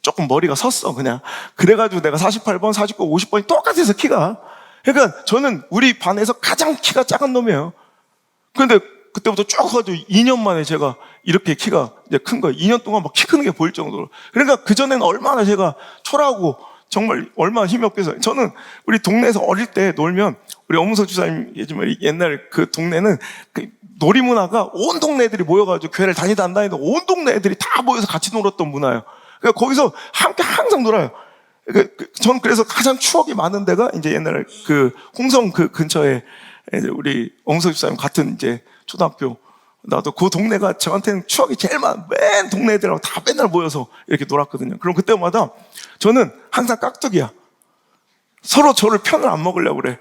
조금 머리가 섰어, 그냥. 그래가지고 내가 48번, 49, 50번이 똑같아서 키가. 그러니까 저는 우리 반에서 가장 키가 작은 놈이에요. 그런데 그때부터 쭉 가지고 2년 만에 제가 이렇게 키가 이제 큰 거예요. 2년 동안 막 키 크는 게 보일 정도로. 그러니까 그전에는 얼마나 제가 초라하고 정말 얼마나 힘이 없겠어요. 저는 우리 동네에서 어릴 때 놀면, 우리 엄문석 주사님 예전에 옛날 그 동네는 그 놀이 문화가 온 동네 애들이 모여가지고 교회를 다니다 안 다니도 온 동네 애들이 다 모여서 같이 놀았던 문화예요. 그러니까 거기서 함께 항상 놀아요. 전 그래서 가장 추억이 많은 데가 이제 옛날에 그 홍성 그 근처에 이제 우리 엄문석 주사님 같은 이제 초등학교, 나도 그 동네가 저한테는 추억이 제일 많아. 맨 동네 애들하고 다 맨날 모여서 이렇게 놀았거든요. 그럼 그때마다 저는 항상 깍두기야. 서로 저를 편을 안 먹으려고 그래.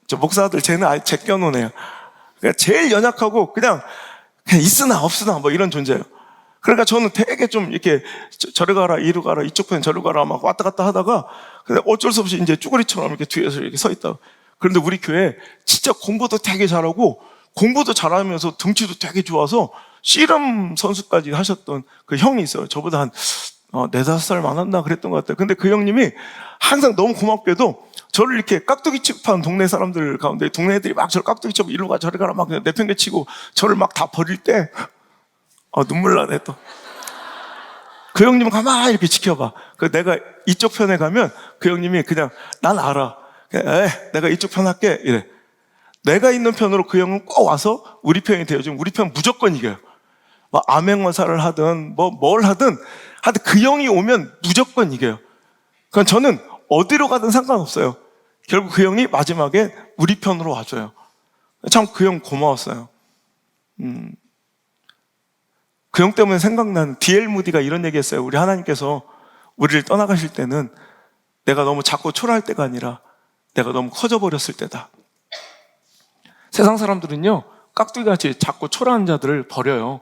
저 목사들 쟤는 아예 제껴놓은 애야. 그러니까 제일 연약하고 그냥 있으나 없으나 뭐 이런 존재예요. 그러니까 저는 되게 좀 이렇게 저리 가라, 이리 가라, 이쪽 편 저리 가라 막 왔다 갔다 하다가 근데 어쩔 수 없이 이제 쭈구리처럼 이렇게 뒤에서 이렇게 서 있다. 그런데 우리 교회 진짜 공부도 되게 잘하고 공부도 잘하면서 등치도 되게 좋아서 씨름 선수까지 하셨던 그 형이 있어요. 저보다 한 4-5살 많았나 그랬던 것 같아요. 근데 그 형님이 항상 너무 고맙게도 저를 이렇게 깍두기 칩한 동네 사람들 가운데, 동네 애들이 막 저를 깍두기 치고 이리로 가 저리 가라 막 내팽개치고 저를 막 다 버릴 때 눈물 나네 또. 그 형님은 가만히 이렇게 지켜봐. 내가 이쪽 편에 가면 그 형님이 그냥 난 알아. 내가 이쪽 편 할게 이래. 내가 있는 편으로 그 형은 꼭 와서 우리 편이 되어주면 우리 편 무조건 이겨요. 막 암행어사를 하든 뭘 하든 그 형이 오면 무조건 이겨요. 그러니까 저는 어디로 가든 상관없어요. 결국 그 형이 마지막에 우리 편으로 와줘요. 참 그 형 고마웠어요. 그 형 때문에 생각나는 D.L. 무디가 이런 얘기했어요. 우리 하나님께서 우리를 떠나가실 때는 내가 너무 작고 초라할 때가 아니라 내가 너무 커져버렸을 때다. 세상 사람들은요, 깍두기같이 작고 초라한 자들을 버려요.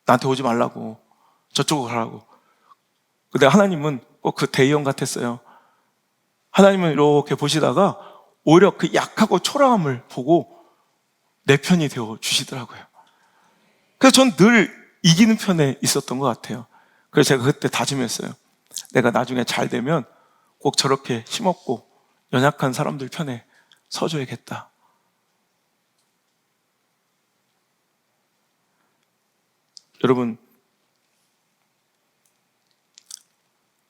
나한테 오지 말라고, 저쪽으로 가라고. 근데 하나님은 꼭 그 대형 같았어요. 하나님은 이렇게 보시다가 오히려 그 약하고 초라함을 보고 내 편이 되어 주시더라고요. 그래서 전 늘 이기는 편에 있었던 것 같아요. 그래서 제가 그때 다짐했어요. 내가 나중에 잘 되면 꼭 저렇게 힘없고 연약한 사람들 편에 서줘야겠다. 여러분,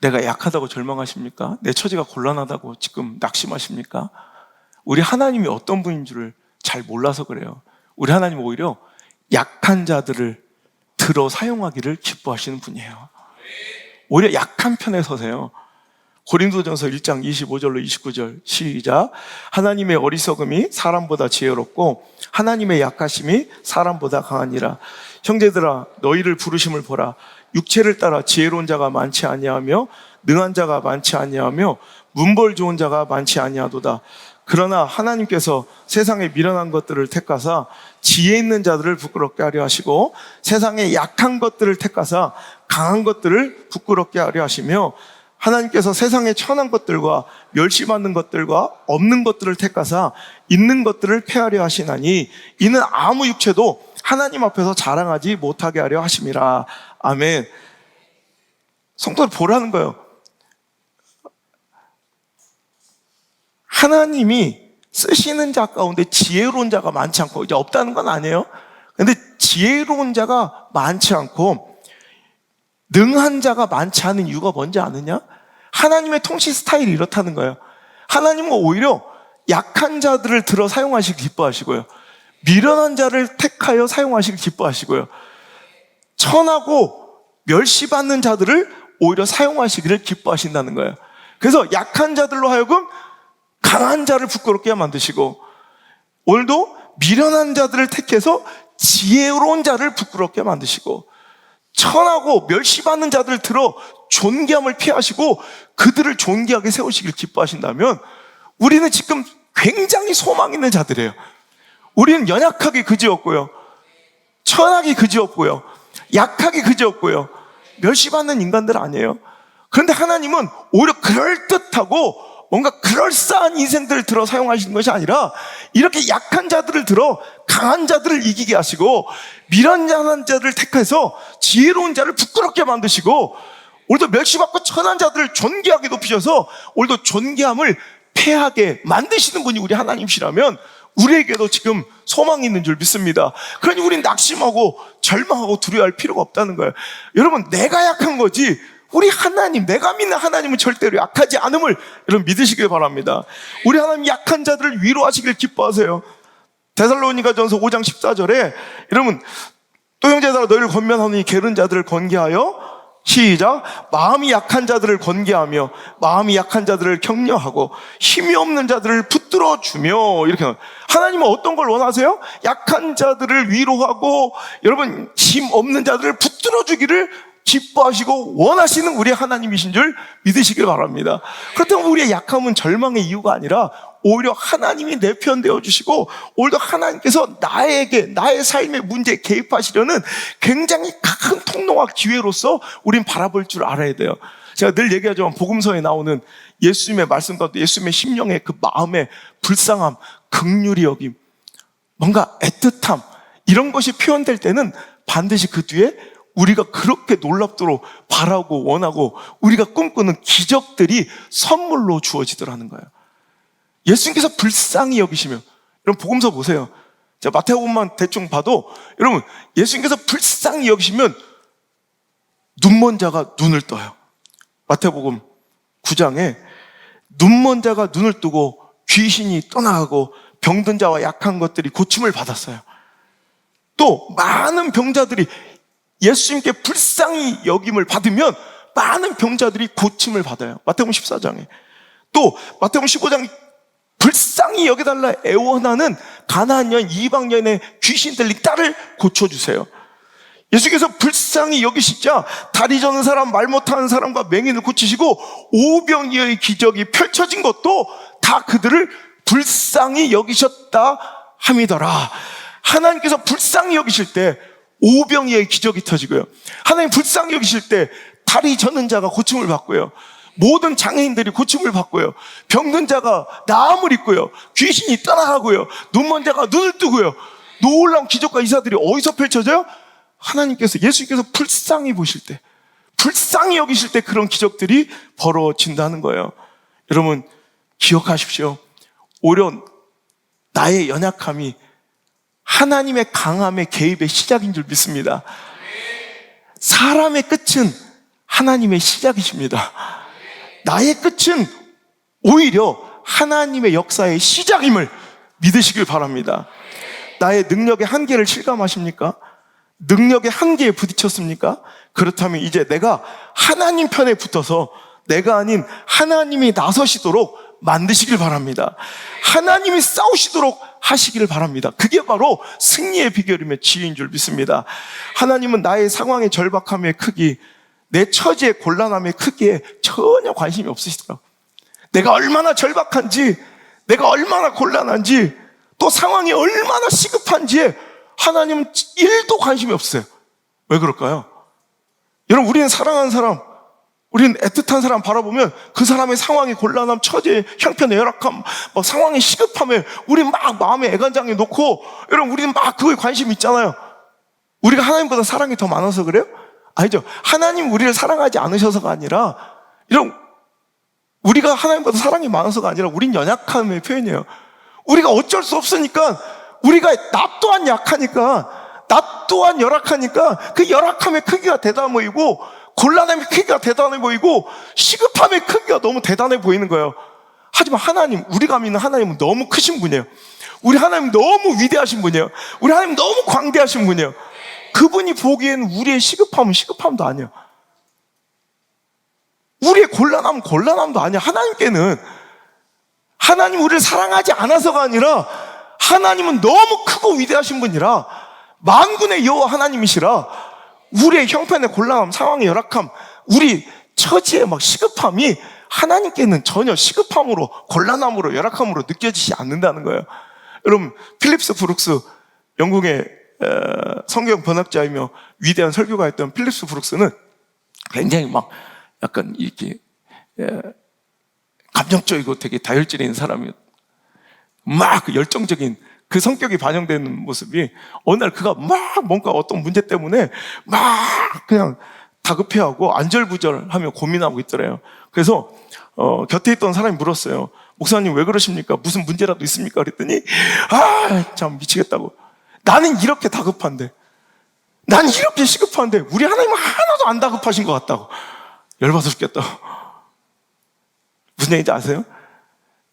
내가 약하다고 절망하십니까? 내 처지가 곤란하다고 지금 낙심하십니까? 우리 하나님이 어떤 분인 줄을 잘 몰라서 그래요. 우리 하나님은 오히려 약한 자들을 들어 사용하기를 기뻐하시는 분이에요. 오히려 약한 편에 서세요. 고린도전서 1장 25절로 29절 시작. 하나님의 어리석음이 사람보다 지혜롭고 하나님의 약하심이 사람보다 강하니라. 형제들아, 너희를 부르심을 보라. 육체를 따라 지혜로운 자가 많지 아니하며 능한 자가 많지 아니하며 문벌 좋은 자가 많지 아니하도다. 그러나 하나님께서 세상의 미련한 것들을 택하사 지혜 있는 자들을 부끄럽게 하려 하시고 세상의 약한 것들을 택하사 강한 것들을 부끄럽게 하려 하시며 하나님께서 세상의 천한 것들과 멸시받는 것들과 없는 것들을 택하사 있는 것들을 폐하려 하시나니 이는 아무 육체도 하나님 앞에서 자랑하지 못하게 하려 하심이라. 아멘. 성도를 보라는 거예요. 하나님이 쓰시는 자 가운데 지혜로운 자가 많지 않고, 이제 없다는 건 아니에요. 근데 지혜로운 자가 많지 않고 능한 자가 많지 않은 이유가 뭔지 아느냐? 하나님의 통치 스타일이 이렇다는 거예요. 하나님은 오히려 약한 자들을 들어 사용하시길 기뻐하시고요, 미련한 자를 택하여 사용하시길 기뻐하시고요, 천하고 멸시받는 자들을 오히려 사용하시기를 기뻐하신다는 거예요. 그래서 약한 자들로 하여금 강한 자를 부끄럽게 만드시고, 오늘도 미련한 자들을 택해서 지혜로운 자를 부끄럽게 만드시고, 천하고 멸시받는 자들을 들어 존귀함을 피하시고 그들을 존귀하게 세우시길 기뻐하신다면 우리는 지금 굉장히 소망 있는 자들이에요. 우리는 연약하기 그지없고요, 천하기 그지없고요, 약하기 그지없고요, 멸시받는 인간들 아니에요. 그런데 하나님은 오히려 그럴듯하고 뭔가 그럴싸한 인생들을 들어 사용하시는 것이 아니라 이렇게 약한 자들을 들어 강한 자들을 이기게 하시고 미련한 자들을 택해서 지혜로운 자를 부끄럽게 만드시고 오늘도 멸시받고 천한 자들을 존귀하게 높이셔서 오늘도 존귀함을 패하게 만드시는 분이 우리 하나님이시라면 우리에게도 지금 소망이 있는 줄 믿습니다. 그러니 우리는 낙심하고 절망하고 두려워할 필요가 없다는 거예요. 여러분, 내가 약한 거지 우리 하나님, 내가 믿는 하나님은 절대로 약하지 않음을 여러분 믿으시길 바랍니다. 우리 하나님 약한 자들을 위로하시길 기뻐하세요. 데살로니가전서 5장 14절에 여러분, 또 형제들아 너희를 권면하노니 게으른 자들을 권계하여 시작. 마음이 약한 자들을 권계하며 마음이 약한 자들을 격려하고 힘이 없는 자들을 붙들어 주며. 이렇게 하나님은 어떤 걸 원하세요? 약한 자들을 위로하고 여러분 힘 없는 자들을 붙들어 주기를 기뻐하시고 원하시는 우리 하나님이신 줄 믿으시길 바랍니다. 그렇다면 우리의 약함은 절망의 이유가 아니라 오히려 하나님이 내 편 되어주시고 오히려 하나님께서 나의 삶의 문제에 개입하시려는 굉장히 큰 통로와 기회로서 우린 바라볼 줄 알아야 돼요. 제가 늘 얘기하지만 복음서에 나오는 예수님의 말씀 가운데 예수님의 심령의 그 마음의 불쌍함, 긍휼히 여김, 뭔가 애틋함, 이런 것이 표현될 때는 반드시 그 뒤에 우리가 그렇게 놀랍도록 바라고 원하고 우리가 꿈꾸는 기적들이 선물로 주어지더라는 거예요. 예수님께서 불쌍히 여기시면, 여러분 복음서 보세요. 자, 마태복음만 대충 봐도 여러분 예수님께서 불쌍히 여기시면 눈먼 자가 눈을 떠요. 마태복음 9장에 눈먼 자가 눈을 뜨고 귀신이 떠나가고 병든 자와 약한 것들이 고침을 받았어요. 또 많은 병자들이 예수님께 불쌍히 여김을 받으면 많은 병자들이 고침을 받아요. 마태복음 14장에. 또 마태복음 15장 불쌍히 여겨달라 애원하는 가나안 여인, 이방 여인의 귀신 들린 딸을 고쳐주세요. 예수께서 불쌍히 여기시자 다리 저는 사람, 말 못하는 사람과 맹인을 고치시고 오병이어의 기적이 펼쳐진 것도 다 그들을 불쌍히 여기셨다 함이더라. 하나님께서 불쌍히 여기실 때 오병이어의 기적이 터지고요. 하나님 불쌍히 여기실 때 다리 저는 자가 고침을 받고요. 모든 장애인들이 고침을 받고요. 병든 자가 나음을 입고요. 귀신이 떠나가고요. 눈먼 자가 눈을 뜨고요. 놀라운 기적과 이사들이 어디서 펼쳐져요? 하나님께서, 예수님께서 불쌍히 보실 때, 불쌍히 여기실 때 그런 기적들이 벌어진다는 거예요. 여러분 기억하십시오. 오히려 나의 연약함이 하나님의 강함의 개입의 시작인 줄 믿습니다. 사람의 끝은 하나님의 시작이십니다. 나의 끝은 오히려 하나님의 역사의 시작임을 믿으시길 바랍니다. 나의 능력의 한계를 실감하십니까? 능력의 한계에 부딪혔습니까? 그렇다면 이제 내가 하나님 편에 붙어서 내가 아닌 하나님이 나서시도록 만드시길 바랍니다. 하나님이 싸우시도록 하시기를 바랍니다. 그게 바로 승리의 비결이며 지혜인 줄 믿습니다. 하나님은 나의 상황의 절박함의 크기, 내 처지의 곤란함의 크기에 전혀 관심이 없으시더라고요. 내가 얼마나 절박한지, 내가 얼마나 곤란한지, 또 상황이 얼마나 시급한지에 하나님은 1도 관심이 없어요. 왜 그럴까요? 여러분, 우리는 사랑하는 사람, 우리는 애틋한 사람 바라보면 그 사람의 상황이 곤란함, 처지의 형편의 열악함, 상황의 시급함에 우리 막 마음에 애간장에 놓고, 여러분 우리는 막 그거에 관심이 있잖아요. 우리가 하나님보다 사랑이 더 많아서 그래요? 아니죠. 하나님 우리를 사랑하지 않으셔서가 아니라, 여러분 우리가 하나님보다 사랑이 많아서가 아니라 우린 연약함의 표현이에요. 우리가 어쩔 수 없으니까, 우리가 나 또한 약하니까, 나 또한 열악하니까 그 열악함의 크기가 대단해 보이고, 곤란함의 크기가 대단해 보이고, 시급함의 크기가 너무 대단해 보이는 거예요. 하지만 하나님, 우리가 믿는 하나님은 너무 크신 분이에요. 우리 하나님 너무 위대하신 분이에요. 우리 하나님 너무 광대하신 분이에요. 그분이 보기에는 우리의 시급함은 시급함도 아니에요. 우리의 곤란함은 곤란함도 아니야. 하나님께는, 하나님 우리를 사랑하지 않아서가 아니라 하나님은 너무 크고 위대하신 분이라, 만군의 여호와 하나님이시라 우리의 형편의 곤란함, 상황의 열악함, 우리 처지의 막 시급함이 하나님께는 전혀 시급함으로, 곤란함으로, 열악함으로 느껴지지 않는다는 거예요. 여러분, 필립스 브룩스, 영국의 성경 번역자이며 위대한 설교가였던 필립스 브룩스는 굉장히 막 약간 이렇게 감정적이고 되게 다혈질인 사람이었어요. 막 열정적인 그 성격이 반영되는 모습이, 어느 날 그가 막 뭔가 어떤 문제 때문에 막 그냥 다급해하고 안절부절하며 고민하고 있더래요. 그래서 곁에 있던 사람이 물었어요. 목사님 왜 그러십니까? 무슨 문제라도 있습니까? 그랬더니 참 미치겠다고. 나는 이렇게 다급한데, 나는 이렇게 시급한데 우리 하나님은 하나도 안 다급하신 것 같다고. 열받아 죽겠다고. 무슨 얘기인지 아세요?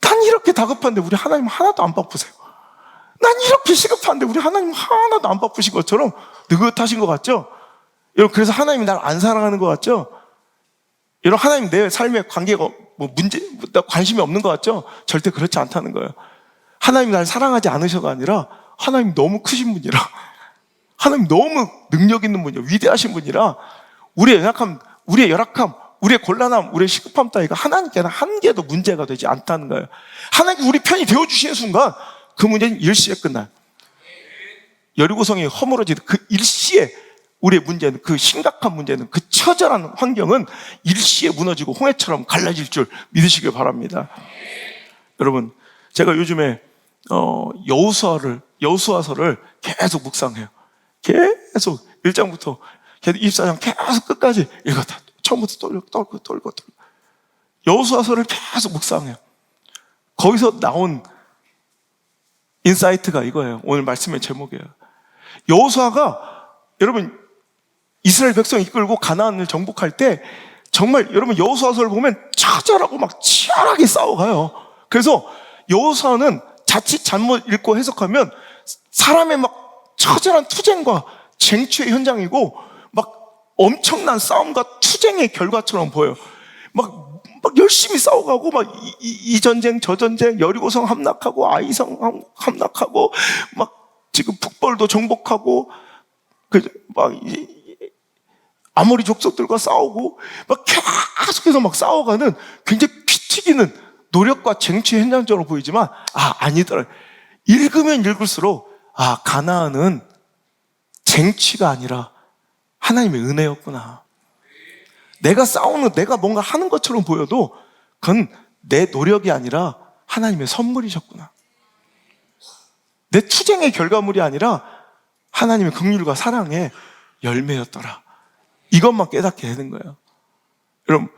난 이렇게 다급한데 우리 하나님은 하나도 안 바쁘세요. 난 이렇게 시급한데 우리 하나님 하나도 안 바쁘신 것처럼 느긋하신 것 같죠? 여러분, 그래서 하나님이 날 안 사랑하는 것 같죠? 여러분, 하나님 내 삶에 관계가 문제, 관심이 없는 것 같죠? 절대 그렇지 않다는 거예요. 하나님 날 사랑하지 않으셔가 아니라 하나님 너무 크신 분이라, 하나님 너무 능력 있는 분이라, 위대하신 분이라 우리의 연약함, 우리의 열악함, 우리의 곤란함, 우리의 시급함 따위가 하나님께는 한 개도 문제가 되지 않다는 거예요. 하나님이 우리 편이 되어주시는 순간 그 문제는 일시에 끝나요. 여리고성이 허물어지는 그 일시에 우리의 문제는, 그 심각한 문제는, 그 처절한 환경은 일시에 무너지고 홍해처럼 갈라질 줄 믿으시길 바랍니다. 여러분, 제가 요즘에 여호수아서를 계속 묵상해요. 계속 1장부터 계속 24장 계속 끝까지 읽었다. 처음부터 떨고 여호수아서를 계속 묵상해요. 거기서 나온 인사이트가 이거예요. 오늘 말씀의 제목이에요. 여호수아가 여러분 이스라엘 백성 이끌고 가나안을 정복할 때 정말 여러분 여호수아서를 보면 처절하고 막 치열하게 싸워가요. 그래서 여호수아는 자칫 잘못 읽고 해석하면 사람의 막 처절한 투쟁과 쟁취의 현장이고 막 엄청난 싸움과 투쟁의 결과처럼 보여요. 막 열심히 싸워가고 막 이 전쟁 저 전쟁 여리고성 함락하고 아이성 함락하고 막 지금 북벌도 정복하고 막 아모리 족속들과 싸우고 막 계속해서 막 싸워가는 굉장히 피 튀기는 노력과 쟁취 현장적으로 보이지만 아니더라. 읽으면 읽을수록 가나안은 쟁취가 아니라 하나님의 은혜였구나. 내가 싸우는 내가 뭔가 하는 것처럼 보여도 그건 내 노력이 아니라 하나님의 선물이셨구나. 내 투쟁의 결과물이 아니라 하나님의 긍휼과 사랑의 열매였더라. 이것만 깨닫게 되는 거예요. 여러분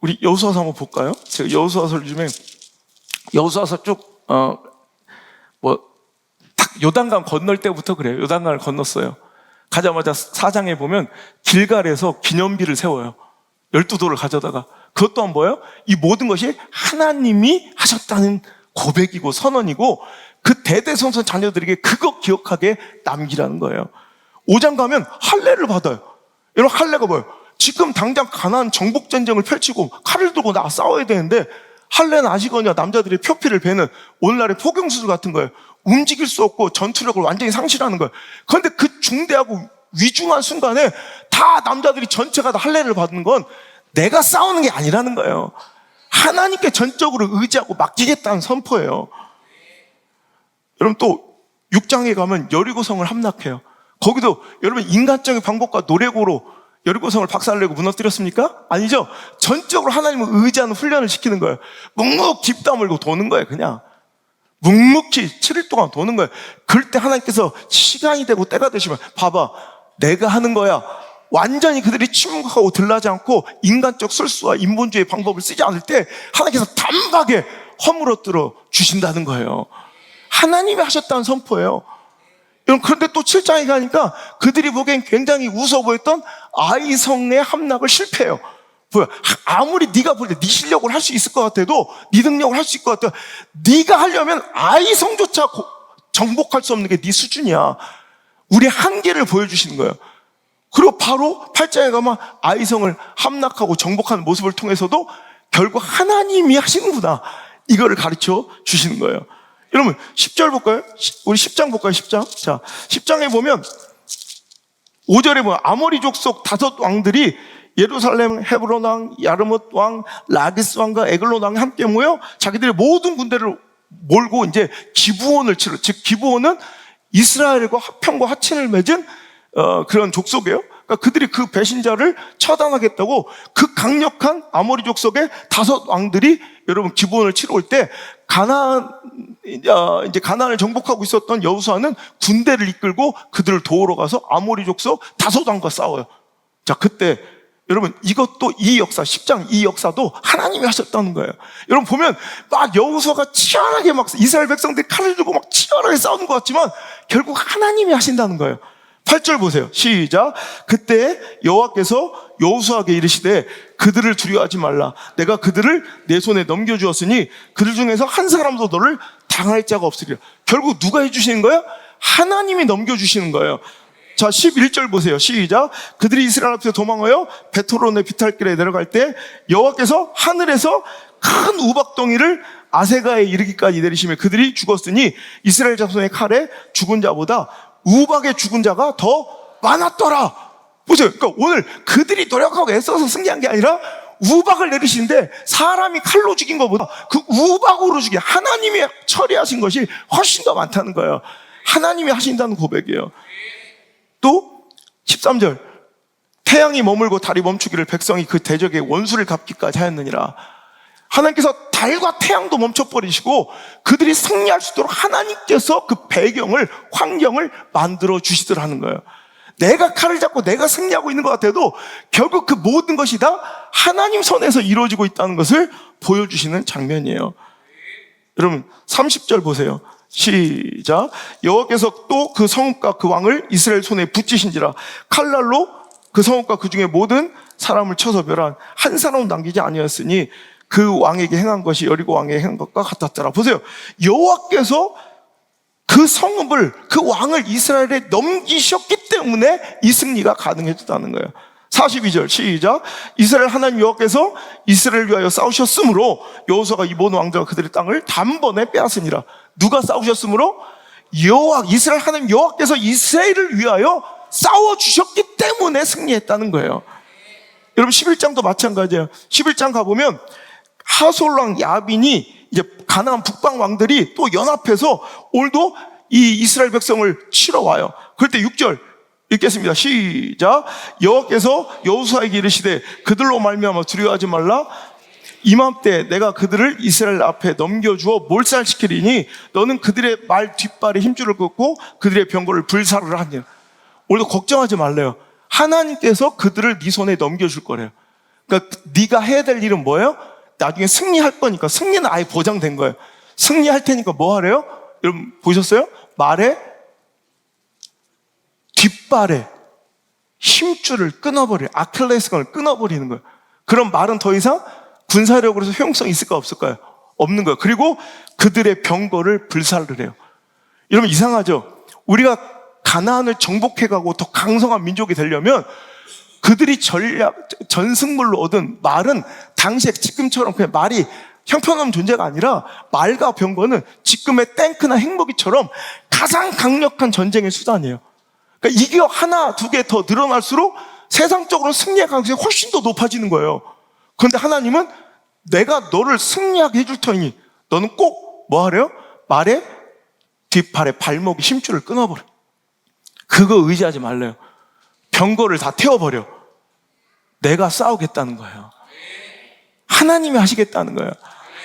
우리 여호수아서 한번 볼까요? 제가 여호수아서를 요즘에 여호수아서 쭉 딱 요단강 건널 때부터 그래요. 요단강을 건넜어요. 가자마자 4장에 보면 길갈에서 기념비를 세워요. 12돌을 가져다가 그것 또한 뭐예요? 이 모든 것이 하나님이 하셨다는 고백이고 선언이고 그 대대손손 자녀들에게 그거 기억하게 남기라는 거예요. 5장 가면 할례를 받아요. 여러분 할례가 뭐예요? 지금 당장 가나안 정복 전쟁을 펼치고 칼을 들고 나 싸워야 되는데 할례는 아시거냐? 남자들이 표피를 베는 오늘날의 포경수술 같은 거예요. 움직일 수 없고 전투력을 완전히 상실하는 거예요. 그런데 그 중대하고 위중한 순간에 다 남자들이 전체가 다 할례를 받는 건 내가 싸우는 게 아니라는 거예요. 하나님께 전적으로 의지하고 맡기겠다는 선포예요. 여러분 또 6장에 가면 여리고성을 함락해요. 거기도 여러분 인간적인 방법과 노력으로 여리고성을 박살내고 무너뜨렸습니까? 아니죠. 전적으로 하나님을 의지하는 훈련을 시키는 거예요. 묵묵히 뒷 다물고 도는 거예요. 그냥 묵묵히 7일 동안 도는 거예요. 그럴 때 하나님께서 시간이 되고 때가 되시면 봐봐 내가 하는 거야. 완전히 그들이 침묵하고 들라지 않고 인간적 술수와 인본주의 방법을 쓰지 않을 때 하나님께서 단박에 허물어들어 주신다는 거예요. 하나님이 하셨다는 선포예요. 여러분 그런데 또 7장에 가니까 그들이 보기엔 굉장히 우스워 보였던 아이성의 함락을 실패해요. 뭐야? 아무리 네가 볼 때 네 실력을 할 수 있을 것 같아도 네 능력을 할 수 있을 것 같아도 네가 하려면 아이성조차 정복할 수 없는 게 네 수준이야. 우리의 한계를 보여주시는 거예요. 그리고 바로 8장에 가면 아이성을 함락하고 정복하는 모습을 통해서도 결국 하나님이 하시는구나 이거를 가르쳐 주시는 거예요. 여러분 10절 볼까요? 우리 10장 볼까요? 10장. 자, 10장에 보면 5절에 보면 아모리 족속 5 왕들이 예루살렘 헤브론 왕, 야르뭇 왕, 라기스 왕과 에글론 왕이 함께 모여 자기들의 모든 군대를 몰고 이제 기브온을 치러. 즉 기브온은 이스라엘과 화평과 화친을 맺은 그런 족속이에요. 그러니까 그들이 그 배신자를 처단하겠다고 그 강력한 아모리 족속의 5 왕들이 여러분 기브온을 치러 올 때 이제 가나안을 정복하고 있었던 여호수아는 군대를 이끌고 그들을 도우러 가서 아모리 족속 5 왕과 싸워요. 자, 그때 여러분 이것도 이 역사 10장 이 역사도 하나님이 하셨다는 거예요. 여러분 보면 막 여호수아가 치열하게 막 이스라엘 백성들이 칼을 들고 막 치열하게 싸우는 것 같지만 결국 하나님이 하신다는 거예요. 8절 보세요. 시작. 그때 여호와께서 여호수아에게 이르시되 그들을 두려워하지 말라. 내가 그들을 내 손에 넘겨주었으니 그들 중에서 한 사람도 너를 당할 자가 없으리라. 결국 누가 해주시는 거예요? 하나님이 넘겨주시는 거예요. 자, 11절 보세요. 시작. 그들이 이스라엘 앞에서 도망하여 베토론의 비탈길에 내려갈 때 여호와께서 하늘에서 큰 우박덩이를 아세가에 이르기까지 내리시며 그들이 죽었으니 이스라엘 자손의 칼에 죽은 자보다 우박에 죽은 자가 더 많았더라. 보세요. 그러니까 오늘 그들이 노력하고 애써서 승리한 게 아니라 우박을 내리시는데 사람이 칼로 죽인 것보다 그 우박으로 죽인 하나님이 처리하신 것이 훨씬 더 많다는 거예요. 하나님이 하신다는 고백이에요. 또 13절 태양이 머물고 달이 멈추기를 백성이 그 대적의 원수를 갚기까지 하였느니라. 하나님께서 달과 태양도 멈춰버리시고 그들이 승리할 수 있도록 하나님께서 그 배경을, 환경을 만들어 주시더라는 거예요. 내가 칼을 잡고 내가 승리하고 있는 것 같아도 결국 그 모든 것이 다 하나님 손에서 이루어지고 있다는 것을 보여주시는 장면이에요. 여러분 30절 보세요. 시작. 여호와께서 또 그 성읍과 그 왕을 이스라엘 손에 붙이신지라 칼날로 그 성읍과 그 중에 모든 사람을 쳐서 멸한 한 사람도 남기지 아니었으니 그 왕에게 행한 것이 여리고 왕에게 행한 것과 같았더라. 보세요. 여호와께서 그 성읍을, 그 왕을 이스라엘에 넘기셨기 때문에 이 승리가 가능해졌다는 거예요. 42절 시작. 이스라엘 하나님 여호와께서 이스라엘을 위하여 싸우셨으므로 여호수아가 이 모든 왕들과 그들의 땅을 단번에 빼앗으니라. 누가 싸우셨으므로? 이스라엘 하나님 여호와께서 이스라엘을 위하여 싸워주셨기 때문에 승리했다는 거예요. 여러분 11장도 마찬가지예요. 11장 가보면 하솔왕 야빈이 이제 가나안 북방 왕들이 또 연합해서 오늘도 이 이스라엘 백성을 치러 와요. 그럴 때 6절 읽겠습니다. 시작. 여호와께서 여호수아에게 이르시되 그들로 말미암아 두려워하지 말라. 이맘때 내가 그들을 이스라엘 앞에 넘겨주어 몰살시키리니 너는 그들의 말 뒷발에 힘줄을 긋고 그들의 병거를 불사를 하니라. 오늘도 걱정하지 말래요. 하나님께서 그들을 네 손에 넘겨줄 거래요. 그러니까 네가 해야 될 일은 뭐예요? 나중에 승리할 거니까. 승리는 아예 보장된 거예요. 승리할 테니까 뭐 하래요? 여러분 보셨어요? 말에 뒷발에 힘줄을 끊어버려요. 아킬레스건을 끊어버리는 거예요. 그럼 말은 더 이상 군사력으로서 효용성이 있을까 없을까요? 없는 거예요. 그리고 그들의 병거를 불살을 해요. 여러분 이상하죠? 우리가 가나안을 정복해가고 더 강성한 민족이 되려면 그들이 전승물로 얻은 말은 당시에 지금처럼 그냥 말이 형편없는 존재가 아니라 말과 병거는 지금의 탱크나 핵무기처럼 가장 강력한 전쟁의 수단이에요. 그러니까 이게 하나, 두 개 더 늘어날수록 세상적으로 승리의 가능성이 훨씬 더 높아지는 거예요. 그런데 하나님은 내가 너를 승리하게 해줄 터이니 너는 꼭 뭐 하래요? 말에 뒷팔에 발목에 힘줄을 끊어버려. 그거 의지하지 말래요. 병거를 다 태워버려. 내가 싸우겠다는 거예요. 하나님이 하시겠다는 거예요.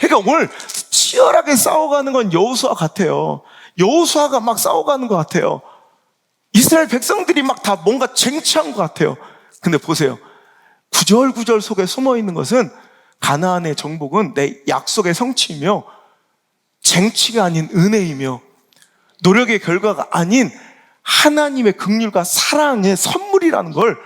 그러니까 오늘 치열하게 싸워가는 건 여호수아 같아요. 여호수아가 막 싸워가는 것 같아요. 이스라엘 백성들이 막 다 뭔가 쟁취한 것 같아요. 근데 보세요. 구절구절 속에 숨어있는 것은 가나안의 정복은 내 약속의 성취이며 쟁취가 아닌 은혜이며 노력의 결과가 아닌 하나님의 긍휼과 사랑의 선물이라는 걸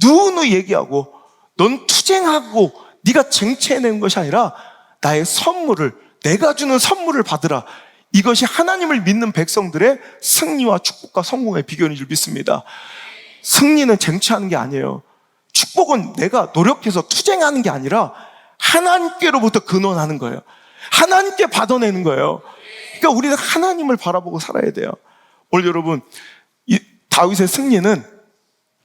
누누이 얘기하고 넌 투쟁하고 네가 쟁취해내는 것이 아니라 나의 선물을, 내가 주는 선물을 받으라. 이것이 하나님을 믿는 백성들의 승리와 축복과 성공의 비결인 줄 믿습니다. 승리는 쟁취하는 게 아니에요. 축복은 내가 노력해서 투쟁하는 게 아니라 하나님께로부터 근원하는 거예요. 하나님께 받아내는 거예요. 그러니까 우리는 하나님을 바라보고 살아야 돼요. 오늘 여러분, 이 다윗의 승리는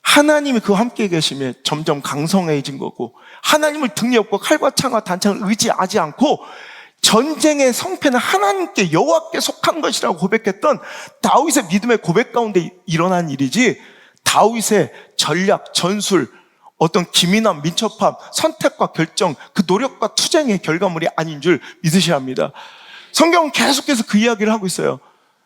하나님이 그와 함께 계심에 점점 강성해진 거고, 하나님을 등에 업고 칼과 창과 단창을 의지하지 않고 전쟁의 성패는 하나님께, 여호와께 속한 것이라고 고백했던 다윗의 믿음의 고백 가운데 일어난 일이지, 다윗의 전략, 전술, 어떤 기민함, 민첩함, 선택과 결정, 그 노력과 투쟁의 결과물이 아닌 줄 믿으셔야 합니다. 성경은 계속해서 그 이야기를 하고 있어요.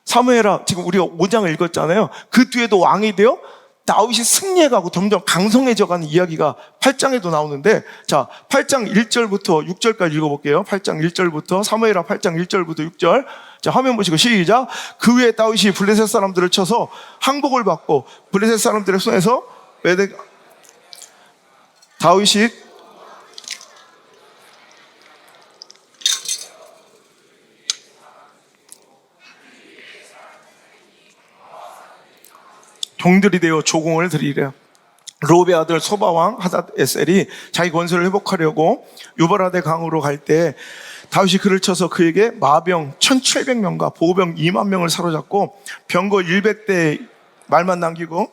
사무엘하, 지금 우리가 5장을 읽었잖아요. 그 뒤에도 왕이 되어 다윗이 승리해가고 점점 강성해져가는 이야기가 8장에도 나오는데, 자, 8장 1절부터 6절까지 읽어볼게요. 8장 1절부터, 사무엘하 8장 1절부터 6절. 자, 화면 보시고 시작. 그 후에 다윗이 블레셋 사람들을 쳐서 항복을 받고 블레셋 사람들의 손에서 다윗이 종들이 되어 조공을 드리래. 로베 아들 소바왕 하닷에셀이 자기 권세를 회복하려고 유발하데 강으로 갈 때 다윗이 그를 쳐서 그에게 마병 1700명과 보병 2만 명을 사로잡고 병거 100대 말만 남기고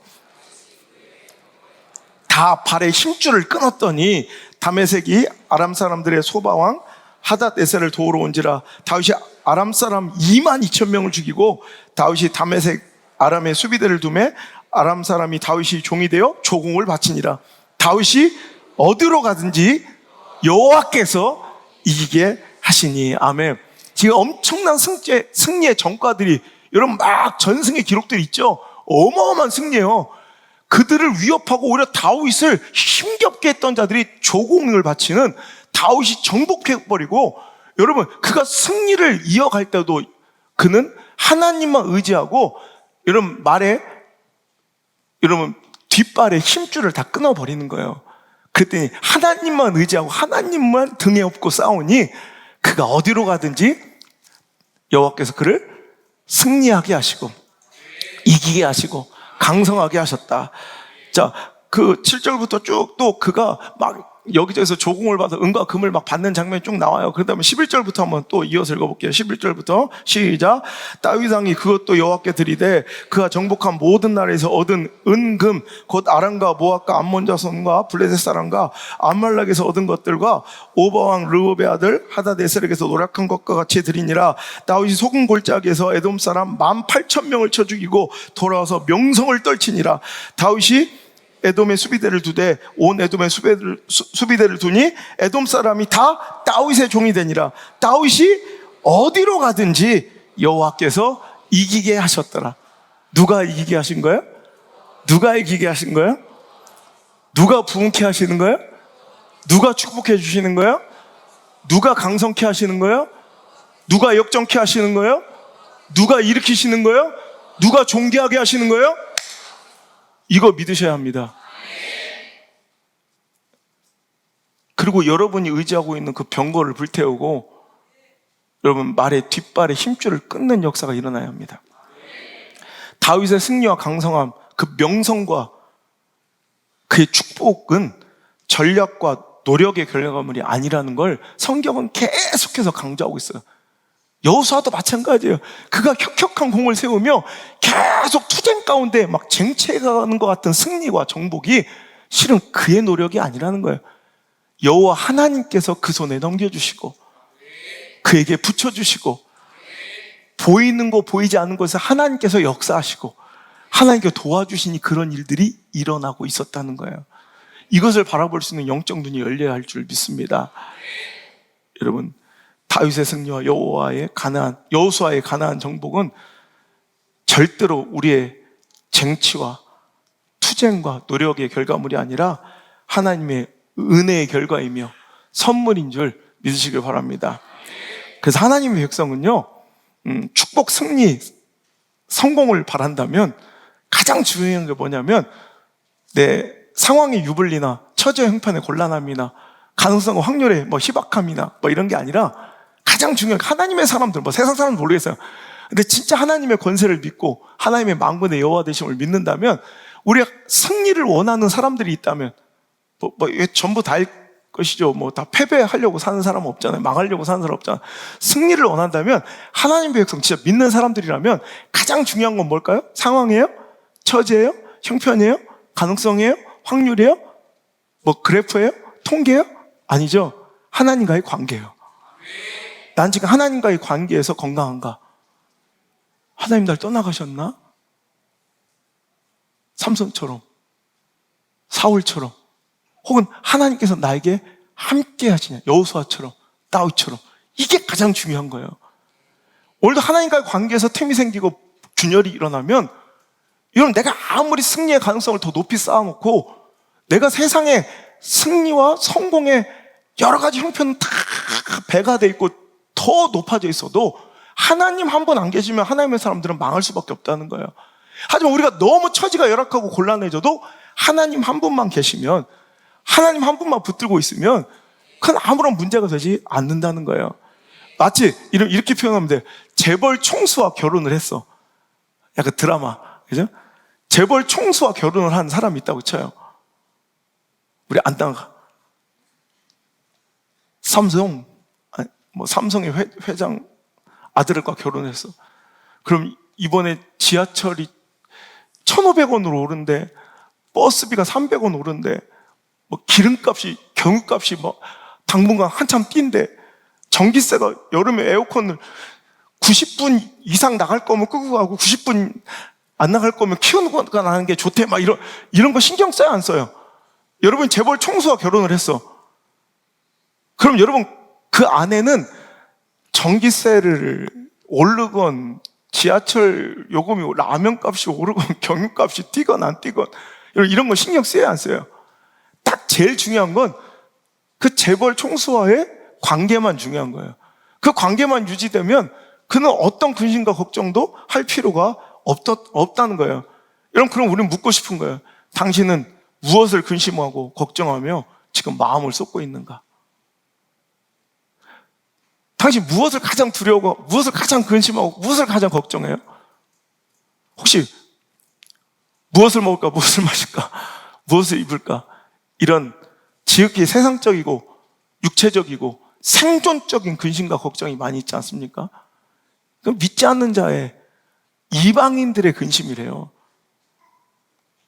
다 발에 힘줄을 끊었더니 다메섹이 아람 사람들의 소바왕 하닷에셀을 도우러 온지라. 다윗이 아람 사람 2만 2천 명을 죽이고 다윗이 다메섹 아람의 수비대를 두매 아람 사람이 다윗이 종이 되어 조공을 바치니라. 다윗이 어디로 가든지 여호와께서 이기게 하시니. 아멘. 지금 엄청난 승리의 전과들이 여러분 막 전승의 기록들이 있죠. 어마어마한 승리예요. 그들을 위협하고 오히려 다윗을 힘겹게 했던 자들이 조공을 바치는, 다윗이 정복해버리고, 여러분 그가 승리를 이어갈 때도 그는 하나님만 의지하고, 여러분 여러분 뒷발에 힘줄을 다 끊어버리는 거예요. 그랬더니 하나님만 의지하고 하나님만 등에 업고 싸우니 그가 어디로 가든지 여호와께서 그를 승리하게 하시고 이기게 하시고 강성하게 하셨다. 자, 그 7절부터 쭉 또 그가 막 여기저기서 조공을 받아 은과 금을 막 받는 장면이 쭉 나와요. 그 다음에 11절부터 한번 또 이어서 읽어볼게요. 11절부터 시작. 다윗 왕이 그것도 여호와께 드리되 그가 정복한 모든 나라에서 얻은 은금 곧 아람과 모압과 암몬 자손과 블레셋 사람과 암말렉에서 얻은 것들과 오바왕 르홉의 아들 하다데셀에게서 노력한 것과 같이 드리니라. 다윗이 소금 골짜기에서 에돔 사람 18,000명을 쳐 죽이고 돌아와서 명성을 떨치니라. 다윗이 에돔의 수비대를 두되 온 에돔의 수비대를 두니 에돔 사람이 다 다윗의 종이 되니라. 다윗이 어디로 가든지 여호와께서 이기게 하셨더라. 누가 이기게 하신 거예요? 누가 이기게 하신 거예요? 누가 부흥케 하시는 거예요? 누가 축복해 주시는 거예요? 누가 강성케 하시는 거예요? 누가 역정케 하시는 거예요? 누가 일으키시는 거예요? 누가 존귀하게 하시는 거예요? 이거 믿으셔야 합니다. 그리고 여러분이 의지하고 있는 그 병거를 불태우고 여러분 말의 뒷발에 힘줄을 끊는 역사가 일어나야 합니다. 다윗의 승리와 강성함, 그 명성과 그의 축복은 전략과 노력의 결과물이 아니라는 걸 성경은 계속해서 강조하고 있어요. 여호수아도 마찬가지예요. 그가 혁혁한 공을 세우며 계속 투쟁 가운데 막 쟁취해가는 것 같은 승리와 정복이 실은 그의 노력이 아니라는 거예요. 여호와 하나님께서 그 손에 넘겨주시고 그에게 붙여주시고 보이는 거 보이지 않는 것에 하나님께서 역사하시고 하나님께서 도와주시니 그런 일들이 일어나고 있었다는 거예요. 이것을 바라볼 수 있는 영적 눈이 열려야 할 줄 믿습니다. 여러분, 다윗의 승리와 여호수아의 가나안 정복은 절대로 우리의 쟁취와 투쟁과 노력의 결과물이 아니라 하나님의 은혜의 결과이며 선물인 줄 믿으시길 바랍니다. 그래서 하나님의 백성은요, 축복, 승리, 성공을 바란다면 가장 중요한 게 뭐냐면 내 상황의 유불리나 처지와 형편의 곤란함이나 가능성과 확률의 희박함이나 이런 게 아니라 가장 중요한 하나님의 사람들, 세상 사람은 모르겠어요. 근데 진짜 하나님의 권세를 믿고 하나님의 만군의 여호와 되심을 믿는다면, 우리가 승리를 원하는 사람들이 있다면 이게 전부 다일 것이죠. 다 패배하려고 사는 사람은 없잖아요. 망하려고 사는 사람 없잖아요. 승리를 원한다면 하나님의 백성 진짜 믿는 사람들이라면 가장 중요한 건 뭘까요? 상황이에요? 처지예요? 형편이에요? 가능성이에요? 확률이에요? 그래프예요? 통계예요? 아니죠. 하나님과의 관계예요. 난 지금 하나님과의 관계에서 건강한가? 하나님 날 떠나가셨나? 삼손처럼, 사울처럼, 혹은 하나님께서 나에게 함께 하시냐? 여호수아처럼, 다윗처럼. 이게 가장 중요한 거예요. 오늘도 하나님과의 관계에서 틈이 생기고 균열이 일어나면, 여러분, 내가 아무리 승리의 가능성을 더 높이 쌓아놓고 내가 세상에 승리와 성공의 여러 가지 형편은 다 배가 돼 있고 더 높아져 있어도 하나님 한 분 안 계시면 하나님의 사람들은 망할 수밖에 없다는 거예요. 하지만 우리가 너무 처지가 열악하고 곤란해져도 하나님 한 분만 계시면, 하나님 한 분만 붙들고 있으면 그건 아무런 문제가 되지 않는다는 거예요. 마치 이렇게 표현하면 돼. 재벌 총수와 결혼을 했어. 약간 드라마, 그죠? 재벌 총수와 결혼을 한 사람이 있다고 쳐요. 우리 안다가 삼성의 회장 아들과 결혼했어. 그럼 이번에 지하철이 1,500원으로 오른데, 버스비가 300원 오른데, 기름값이, 경유값이 당분간 한참 뛴대. 전기세가 여름에 에어컨을 90분 이상 나갈 거면 끄고 가고 90분 안 나갈 거면 키워놓고 나는 게 좋대. 이런 거 신경 써요, 안 써요? 여러분 재벌 총수와 결혼을 했어. 그럼 여러분 그 안에는 전기세를 오르건 지하철 요금이 라면값이 오르건 경유값이 뛰건 안 뛰건 이런 거 신경 쓰여야 안 써요. 딱 제일 중요한 건 그 재벌 총수와의 관계만 중요한 거예요. 그 관계만 유지되면 그는 어떤 근심과 걱정도 할 필요가 없다는 거예요. 여러분, 그럼 우리는 묻고 싶은 거예요. 당신은 무엇을 근심하고 걱정하며 지금 마음을 쏟고 있는가? 당신 무엇을 가장 두려워하고 무엇을 가장 근심하고 무엇을 가장 걱정해요? 혹시 무엇을 먹을까, 무엇을 마실까, 무엇을 입을까, 이런 지극히 세상적이고 육체적이고 생존적인 근심과 걱정이 많이 있지 않습니까? 그럼 믿지 않는 자의 이방인들의 근심이래요.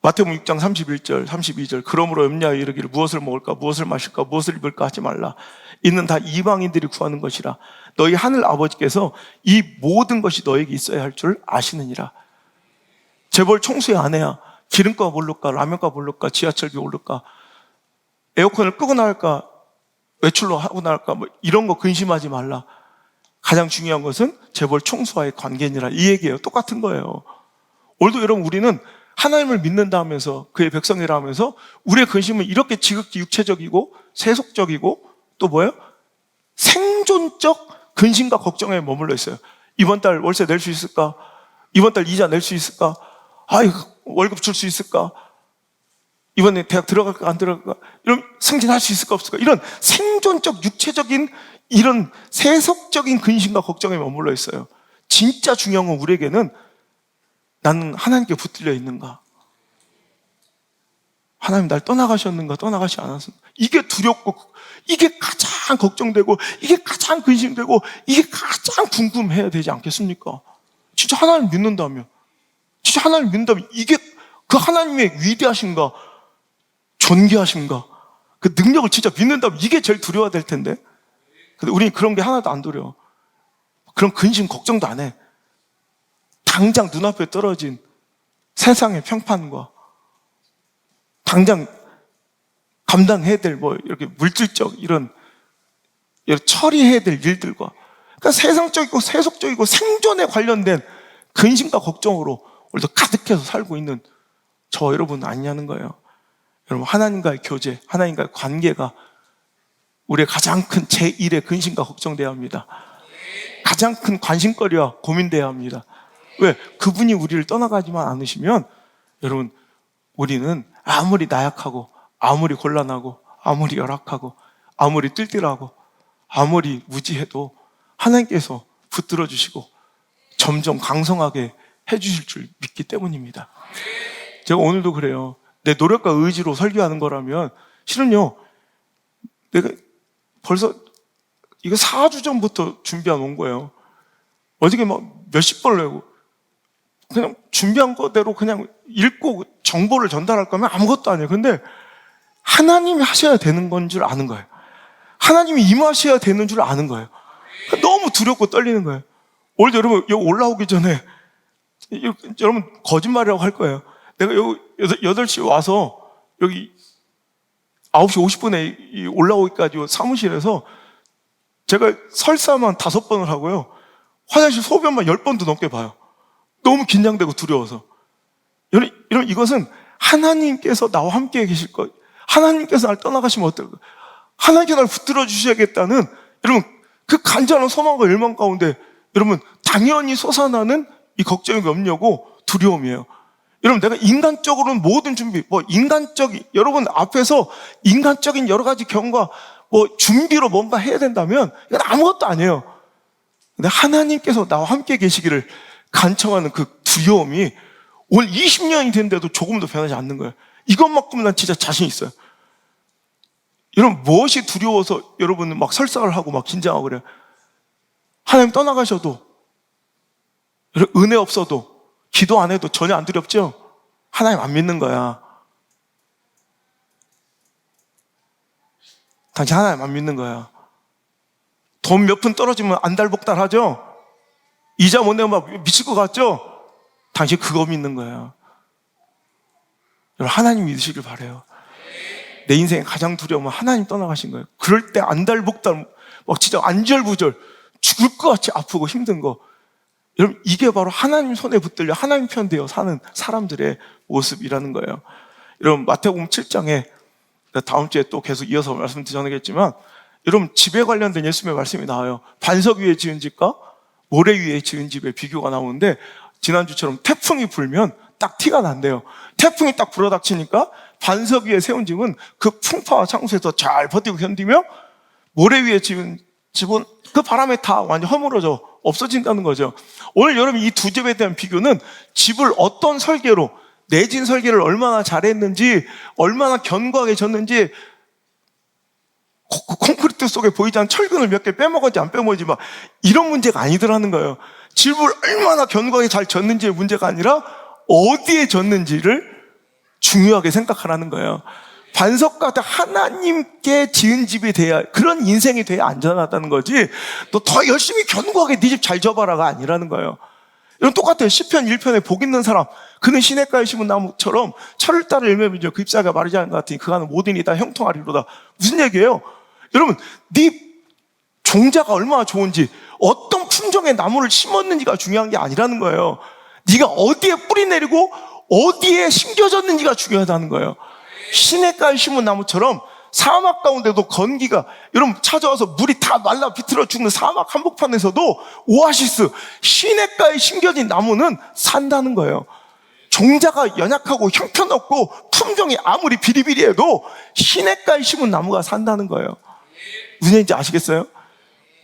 마태복음 6장 31절, 32절. 그러므로 염려하여 이르기를 무엇을 먹을까, 무엇을 마실까, 무엇을 입을까 하지 말라. 이는 다 이방인들이 구하는 것이라. 너희 하늘 아버지께서 이 모든 것이 너에게 있어야 할 줄 아시느니라. 재벌 총수의 아내야, 기름값 오를까, 라면값 오를까, 지하철비 오를까, 에어컨을 끄고 나갈까, 외출로 하고 나갈까, 뭐 이런 거 근심하지 말라. 가장 중요한 것은 재벌 총수와의 관계니라. 이 얘기예요. 똑같은 거예요. 오늘도 여러분, 우리는 하나님을 믿는다 하면서, 그의 백성이라 하면서 우리의 근심은 이렇게 지극히 육체적이고 세속적이고 또 뭐예요? 생존적 근심과 걱정에 머물러 있어요. 이번 달 월세 낼 수 있을까? 이번 달 이자 낼 수 있을까? 월급 줄 수 있을까? 이번에 대학 들어갈까 안 들어갈까? 이런 승진할 수 있을까 없을까? 이런 생존적 육체적인 이런 세속적인 근심과 걱정에 머물러 있어요. 진짜 중요한 건 우리에게는 나는 하나님께 붙들려 있는가? 하나님 날 떠나가셨는가? 떠나가시 않았는가? 이게 두렵고, 이게 가장 걱정되고, 이게 가장 근심되고, 이게 가장 궁금해야 되지 않겠습니까? 진짜 하나님 믿는다면, 진짜 하나님 믿는다면, 이게 그 하나님의 위대하신가, 존귀하신가, 그 능력을 진짜 믿는다면 이게 제일 두려워야 될 텐데. 근데 우리는 그런 게 하나도 안 두려워. 그런 근심, 걱정도 안 해. 당장 눈앞에 떨어진 세상의 평판과 당장 감당해야 될 이렇게 물질적 이런 처리해야 될 일들과, 그러니까 세상적이고 세속적이고 생존에 관련된 근심과 걱정으로 오늘도 가득해서 살고 있는 저 여러분 아니냐는 거예요. 여러분, 하나님과의 교제, 하나님과의 관계가 우리의 가장 큰 제1의 근심과 걱정되어야 합니다. 가장 큰 관심거리와 고민되어야 합니다. 왜? 그분이 우리를 떠나가지만 않으시면 여러분, 우리는 아무리 나약하고 아무리 곤란하고 아무리 열악하고 아무리 뜰뜰하고 아무리 무지해도 하나님께서 붙들어 주시고 점점 강성하게 해주실 줄 믿기 때문입니다. 제가 오늘도 그래요. 내 노력과 의지로 설교하는 거라면 실은요, 내가 벌써 이거 4주 전부터 준비해 놓은 거예요. 어저께 막 몇십 번을 내고 그냥 준비한 거대로 그냥 읽고 정보를 전달할 거면 아무것도 아니에요. 근데 하나님이 하셔야 되는 건 줄 아는 거예요. 하나님이 임하셔야 되는 줄 아는 거예요. 너무 두렵고 떨리는 거예요. 오늘도 여러분 여기 올라오기 전에 여러분 거짓말이라고 할 거예요. 내가 여기 8시에 와서 여기 9시 50분에 올라오기까지 사무실에서 제가 설사만 5번을 하고요. 화장실 소변만 10번도 넘게 봐요. 너무 긴장되고 두려워서. 여러분, 이것은 하나님께서 나와 함께 계실 것, 하나님께서 날 떠나가시면 어떨까? 하나님께서 날 붙들어 주셔야겠다는 여러분, 그 간절한 소망과 열망 가운데 여러분, 당연히 솟아나는 이 걱정과 염려고 두려움이에요. 여러분, 내가 인간적으로는 모든 준비, 여러분 앞에서 인간적인 여러 가지 경과, 준비로 뭔가 해야 된다면 이건 아무것도 아니에요. 근데 하나님께서 나와 함께 계시기를 간청하는 그 두려움이 오늘 20년이 됐는데도 조금도 변하지 않는 거예요. 이것만큼 난 진짜 자신 있어요. 여러분, 무엇이 두려워서 여러분은 막 설사를 하고 막 긴장하고 그래요? 하나님 떠나가셔도, 여러분, 은혜 없어도, 기도 안 해도 전혀 안 두렵죠? 하나님 안 믿는 거야. 당신 하나님 안 믿는 거야. 돈 몇 푼 떨어지면 안달복달하죠? 이자 못 내면 막 미칠 것 같죠? 당신 그거 믿는 거야. 여러분, 하나님 믿으시길 바라요. 내 인생의 가장 두려움은 하나님 떠나가신 거예요. 그럴 때 안달복달 막 진짜 안절부절 죽을 것 같이 아프고 힘든 거. 여러분, 이게 바로 하나님 손에 붙들려 하나님 편 되어 사는 사람들의 모습이라는 거예요. 여러분, 마태복음 7장에 다음 주에 또 계속 이어서 말씀 전하겠지만, 여러분, 집에 관련된 예수님의 말씀이 나와요. 반석 위에 지은 집과 모래 위에 지은 집의 비교가 나오는데, 지난주처럼 태풍이 불면 딱 티가 난대요. 태풍이 딱 불어닥치니까 반석 위에 세운 집은 그 풍파와 창수에서 잘 버티고 견디며, 모래 위에 지은 집은 그 바람에 다 완전 허물어져 없어진다는 거죠. 오늘 여러분, 이 두 집에 대한 비교는 집을 어떤 설계로, 내진 설계를 얼마나 잘했는지, 얼마나 견고하게 졌는지, 콘크리트 속에 보이지 않는 철근을 몇 개 빼먹었지 안 빼먹었지 막 이런 문제가 아니더라는 거예요. 집을 얼마나 견고하게 잘 졌는지의 문제가 아니라 어디에 졌는지를 중요하게 생각하라는 거예요. 반석과 같은 하나님께 지은 집이 돼야, 그런 인생이 돼야 안전하다는 거지, 너 더 열심히 견고하게 네 집 잘 져봐라가 아니라는 거예요. 이건 똑같아요. 시편 1편에 복 있는 사람, 그는 시냇가에 심은 나무처럼 철을 따라 열매맺으며 그 잎사귀가 마르지 않은 것 같으니 그가는 모든 일이 다 형통하리로다. 무슨 얘기예요? 여러분, 네 종자가 얼마나 좋은지, 어떤 품종의 나무를 심었는지가 중요한 게 아니라는 거예요. 네가 어디에 뿌리 내리고 어디에 심겨졌는지가 중요하다는 거예요. 시냇가에 심은 나무처럼 사막 가운데도 건기가, 여러분 찾아와서 물이 다 말라 비틀어 죽는 사막 한복판에서도 오아시스, 시냇가에 심겨진 나무는 산다는 거예요. 종자가 연약하고 형편없고 품종이 아무리 비리비리해도 시냇가에 심은 나무가 산다는 거예요. 무슨 얘기인지 아시겠어요?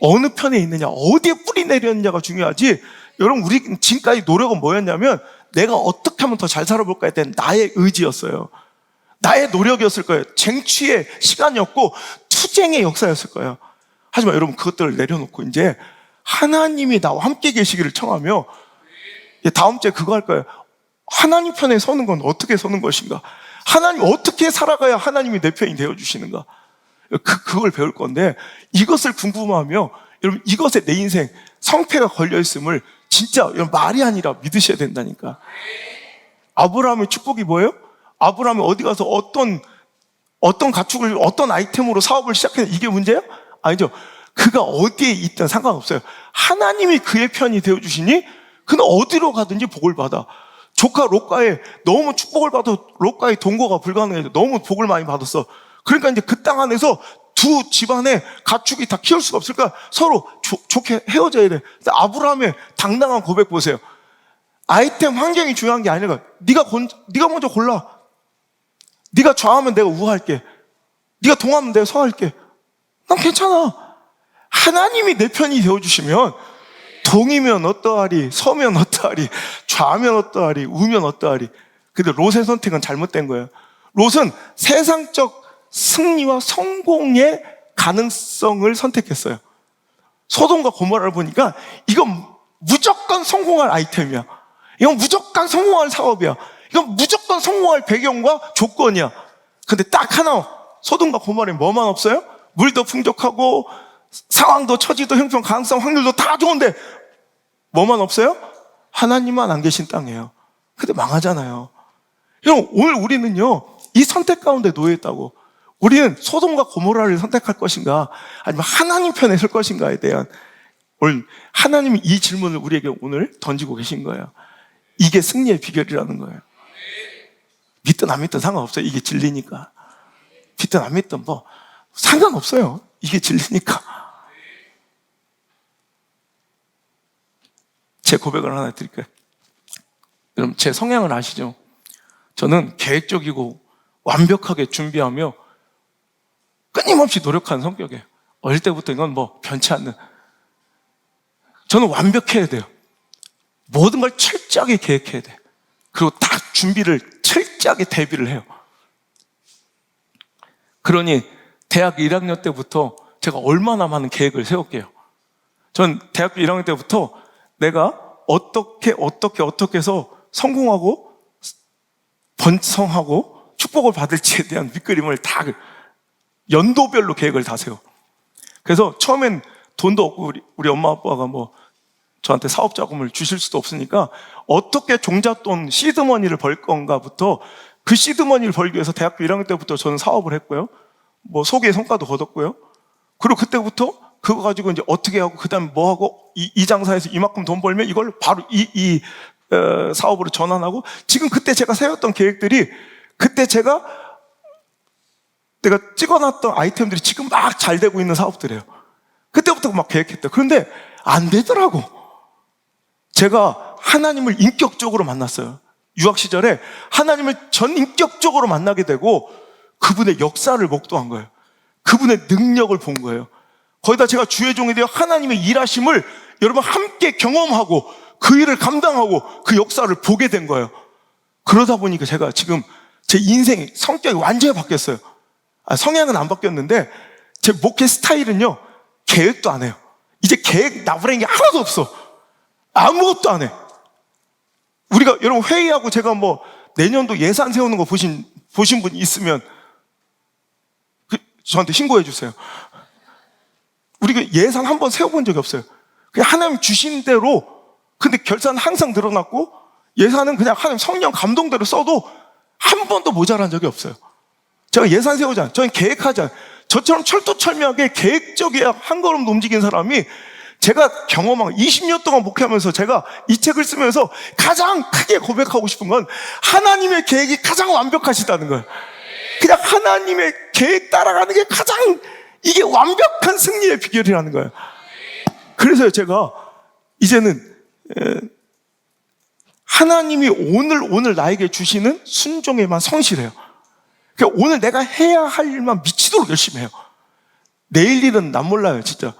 어느 편에 있느냐, 어디에 뿌리 내렸느냐가 중요하지. 여러분, 우리 지금까지 노력은 뭐였냐면, 내가 어떻게 하면 더 잘 살아볼까에 대한 나의 의지였어요. 나의 노력이었을 거예요. 쟁취의 시간이었고 투쟁의 역사였을 거예요. 하지만 여러분, 그것들을 내려놓고 이제 하나님이 나와 함께 계시기를 청하며, 다음 주에 그거 할 거예요. 하나님 편에 서는 건 어떻게 서는 것인가? 하나님 어떻게 살아가야 하나님이 내 편이 되어주시는가? 그걸 배울 건데, 이것을 궁금하며 여러분, 이것에 내 인생 성패가 걸려있음을 진짜 여러분, 말이 아니라 믿으셔야 된다니까. 아브라함의 축복이 뭐예요? 아브라함이 어디 가서 어떤 가축을, 어떤 아이템으로 사업을 시작했는지 이게 문제예요? 아니죠. 그가 어디에 있든 상관없어요. 하나님이 그의 편이 되어주시니 그는 어디로 가든지 복을 받아. 조카 롯가에 너무 축복을 받아. 롯가의 동거가 불가능해서 너무 복을 많이 받았어. 그러니까 이제 그 땅 안에서 두 집안에 가축이 다 키울 수가 없으니까 서로 좋게 헤어져야 돼. 아브라함의 당당한 고백 보세요. 아이템 환경이 중요한 게 아니라 네가 먼저 골라. 네가 좌하면 내가 우할게. 네가 동하면 내가 서할게. 난 괜찮아. 하나님이 내 편이 되어주시면 동이면 어떠하리, 서면 어떠하리, 좌면 어떠하리, 우면 어떠하리. 근데 롯의 선택은 잘못된 거예요. 롯은 세상적 승리와 성공의 가능성을 선택했어요. 소돔과 고모라를 보니까 이건 무조건 성공할 아이템이야. 이건 무조건 성공할 사업이야. 이건 무조건 성공할 배경과 조건이야. 근데 딱 하나, 소돔과 고모라에 뭐만 없어요? 물도 풍족하고 상황도 처지도 형편 가능성 확률도 다 좋은데 뭐만 없어요? 하나님만 안 계신 땅이에요. 근데 망하잖아요. 여러분, 오늘 우리는요, 이 선택 가운데 놓여있다고. 우리는 소돔과 고모라를 선택할 것인가, 아니면 하나님 편에 설 것인가에 대한, 오늘 하나님이 이 질문을 우리에게 오늘 던지고 계신 거예요. 이게 승리의 비결이라는 거예요. 믿든 안 믿든 상관없어요. 이게 진리니까. 믿든 안 믿든 뭐 상관없어요. 이게 진리니까. 제 고백을 하나 드릴까요? 여러분, 제 성향을 아시죠? 저는 계획적이고 완벽하게 준비하며 끊임없이 노력하는 성격이에요. 어릴 때부터 이건 뭐 변치 않는. 저는 완벽해야 돼요. 모든 걸 철저하게 계획해야 돼. 그리고 딱 준비를 철저하게 대비를 해요. 그러니 대학 1학년 때부터 제가 얼마나 많은 계획을 세울게요. 전 대학교 1학년 때부터 내가 어떻게 해서 성공하고 번성하고 축복을 받을지에 대한 밑그림을 다 연도별로 계획을 다 세워. 그래서 처음엔 돈도 없고 우리 엄마 아빠가 뭐 저한테 사업 자금을 주실 수도 없으니까 어떻게 종잣돈 시드머니를 벌 건가부터, 그 시드머니를 벌기 위해서 대학교 1학년 때부터 저는 사업을 했고요. 뭐 소기의 성과도 거뒀고요. 그리고 그때부터 그거 가지고 이제 어떻게 하고 그다음에 뭐 하고 이 장사에서 이만큼 돈 벌면 이걸 바로 이 사업으로 전환하고, 지금 그때 제가 세웠던 계획들이, 그때 내가 찍어놨던 아이템들이 지금 막 잘 되고 있는 사업들이에요. 그때부터 막 계획했다. 그런데 안 되더라고. 제가 하나님을 인격적으로 만났어요. 유학 시절에 하나님을 전인격적으로 만나게 되고 그분의 역사를 목도한 거예요. 그분의 능력을 본 거예요. 거기다 제가 주의 종이 되어 하나님의 일하심을 여러분 함께 경험하고 그 일을 감당하고 그 역사를 보게 된 거예요. 그러다 보니까 제가 지금 제 인생이, 성격이 완전히 바뀌었어요. 성향은 안 바뀌었는데 제 목회 스타일은요, 계획도 안 해요. 이제 계획 나부랭이 게 하나도 없어. 아무것도 안 해. 우리가 여러분 회의하고, 제가 뭐 내년도 예산 세우는 거 보신 분 있으면 저한테 신고해 주세요. 우리가 예산 한 번 세워본 적이 없어요. 그냥 하나님 주신 대로, 근데 결산은 항상 늘어났고 예산은 그냥 하나님 성령 감동대로 써도 한 번도 모자란 적이 없어요. 제가 예산 세우잖아요. 저는 계획하잖아요. 저처럼 철두철미하게 계획적이야 한 걸음도 움직인 사람이, 제가 경험한 20년 동안 목회하면서 제가 이 책을 쓰면서 가장 크게 고백하고 싶은 건 하나님의 계획이 가장 완벽하시다는 거예요. 그냥 하나님의 계획 따라가는 게 가장, 이게 완벽한 승리의 비결이라는 거예요. 그래서 제가 이제는 하나님이 오늘 나에게 주시는 순종에만 성실해요. 그러니까 오늘 내가 해야 할 일만 미치도록 열심히 해요. 내일 일은 난 몰라요, 진짜.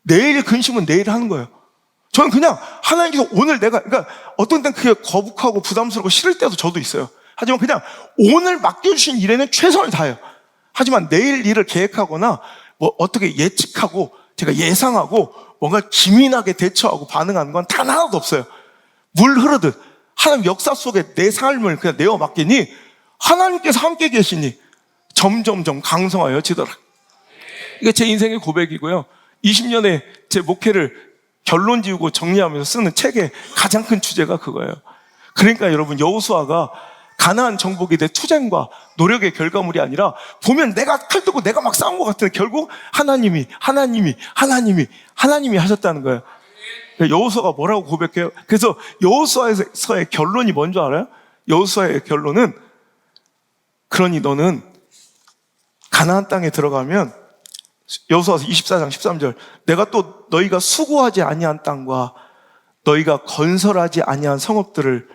내일 근심은 내일 하는 거예요. 저는 그냥 하나님께서 오늘 그러니까 어떤 때는 그게 거북하고 부담스럽고 싫을 때도 저도 있어요. 하지만 그냥 오늘 맡겨주신 일에는 최선을 다해요. 하지만 내일 일을 계획하거나 뭐 어떻게 예측하고 제가 예상하고 뭔가 기민하게 대처하고 반응하는 건 단 하나도 없어요. 물 흐르듯 하나님 역사 속에 내 삶을 그냥 내어 맡기니 하나님께서 함께 계시니 점점점 강성하여지더라. 이게 제 인생의 고백이고요. 20년의 제 목회를 결론 지우고 정리하면서 쓰는 책의 가장 큰 주제가 그거예요. 그러니까 여러분, 여호수아가 가나안 정복에 대해 투쟁과 노력의 결과물이 아니라, 보면 내가 칼 들고 내가 막 싸운 것 같은데 결국 하나님이 하셨다는 거예요. 여호수아가 뭐라고 고백해요? 그래서 여호수아에서의 결론이 뭔지 알아요? 여호수아의 결론은, 그러니 너는 가나안 땅에 들어가면, 여호수아서 24장 13절, 내가 또 너희가 수고하지 아니한 땅과 너희가 건설하지 아니한 성읍들을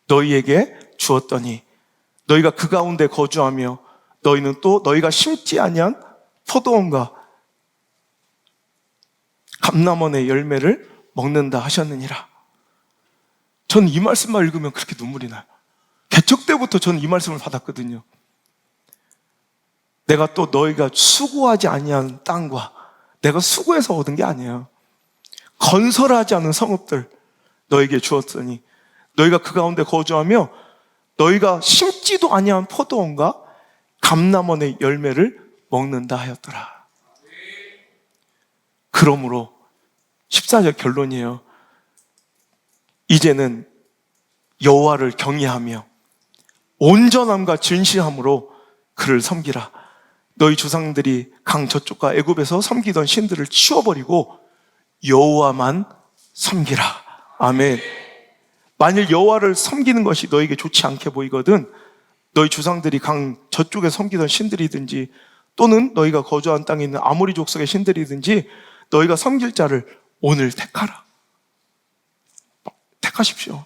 너희에게 주었더니 너희가 그 가운데 거주하며 너희는 또 너희가 심지 아니한 포도원과 감람원의 열매를 먹는다 하셨느니라. 저는 이 말씀만 읽으면 그렇게 눈물이 나요. 개척 때부터 저는 이 말씀을 받았거든요. 내가 또 너희가 수고하지 아니한 땅과, 내가 수고해서 얻은 게 아니에요. 건설하지 않은 성읍들 너에게 주었으니 너희가 그 가운데 거주하며 너희가 심지도 아니한 포도원과 감람원의 열매를 먹는다 하였더라. 그러므로 14절 결론이에요. 이제는 여호와를 경외하며 온전함과 진실함으로 그를 섬기라. 너희 조상들이 강 저쪽과 애굽에서 섬기던 신들을 치워버리고 여호와만 섬기라. 아멘. 만일 여호와를 섬기는 것이 너에게 좋지 않게 보이거든, 너희 조상들이 강 저쪽에 섬기던 신들이든지 또는 너희가 거주한 땅에 있는 아모리 족속의 신들이든지 너희가 섬길 자를 오늘 택하라. 택하십시오.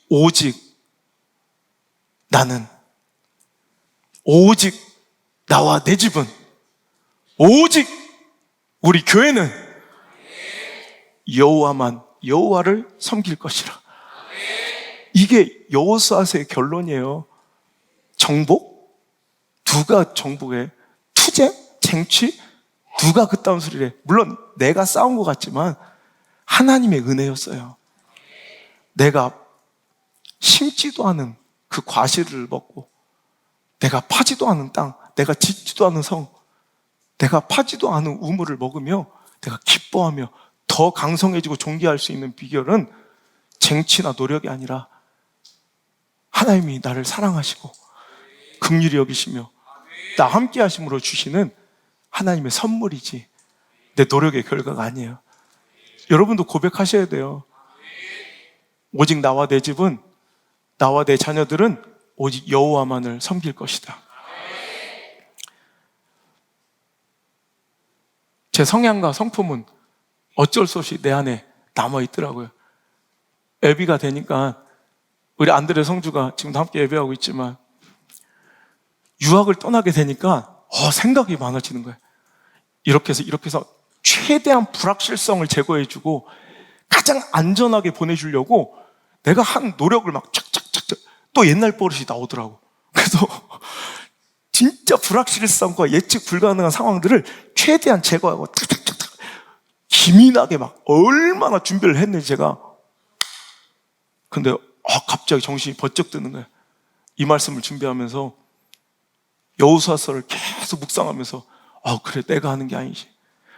오직 나는, 오직 나와 내 집은, 오직 우리 교회는 여호와를 섬길 것이라. 이게 여호수아서의 결론이에요. 정복? 누가 정복해? 투쟁? 쟁취? 누가 그따운 소리를 해? 물론 내가 싸운 것 같지만 하나님의 은혜였어요. 내가 심지도 않은 그 과실을 먹고, 내가 파지도 않은 땅, 내가 짓지도 않은 성, 내가 파지도 않은 우물을 먹으며 내가 기뻐하며 더 강성해지고 존귀할 수 있는 비결은 쟁취나 노력이 아니라 하나님이 나를 사랑하시고 긍휼히 여기시며 나 함께 하심으로 주시는 하나님의 선물이지, 내 노력의 결과가 아니에요. 여러분도 고백하셔야 돼요. 오직 나와 내 집은, 나와 내 자녀들은 오직 여호와만을 섬길 것이다. 제 성향과 성품은 어쩔 수 없이 내 안에 남아있더라고요. 애비가 되니까 우리 안드레 성주가 지금도 함께 예배하고 있지만 유학을 떠나게 되니까 생각이 많아지는 거예요. 이렇게 해서 최대한 불확실성을 제거해주고 가장 안전하게 보내주려고 내가 한 노력을 막 착착착착 또 옛날 버릇이 나오더라고. 그래서 진짜 불확실성과 예측 불가능한 상황들을 최대한 제거하고 탁탁탁탁 기민하게 막 얼마나 준비를 했는지 제가. 근데 갑자기 정신이 번쩍 드는 거예요. 이 말씀을 준비하면서 여호수아서를 계속 묵상하면서 그래, 내가 하는 게 아니지.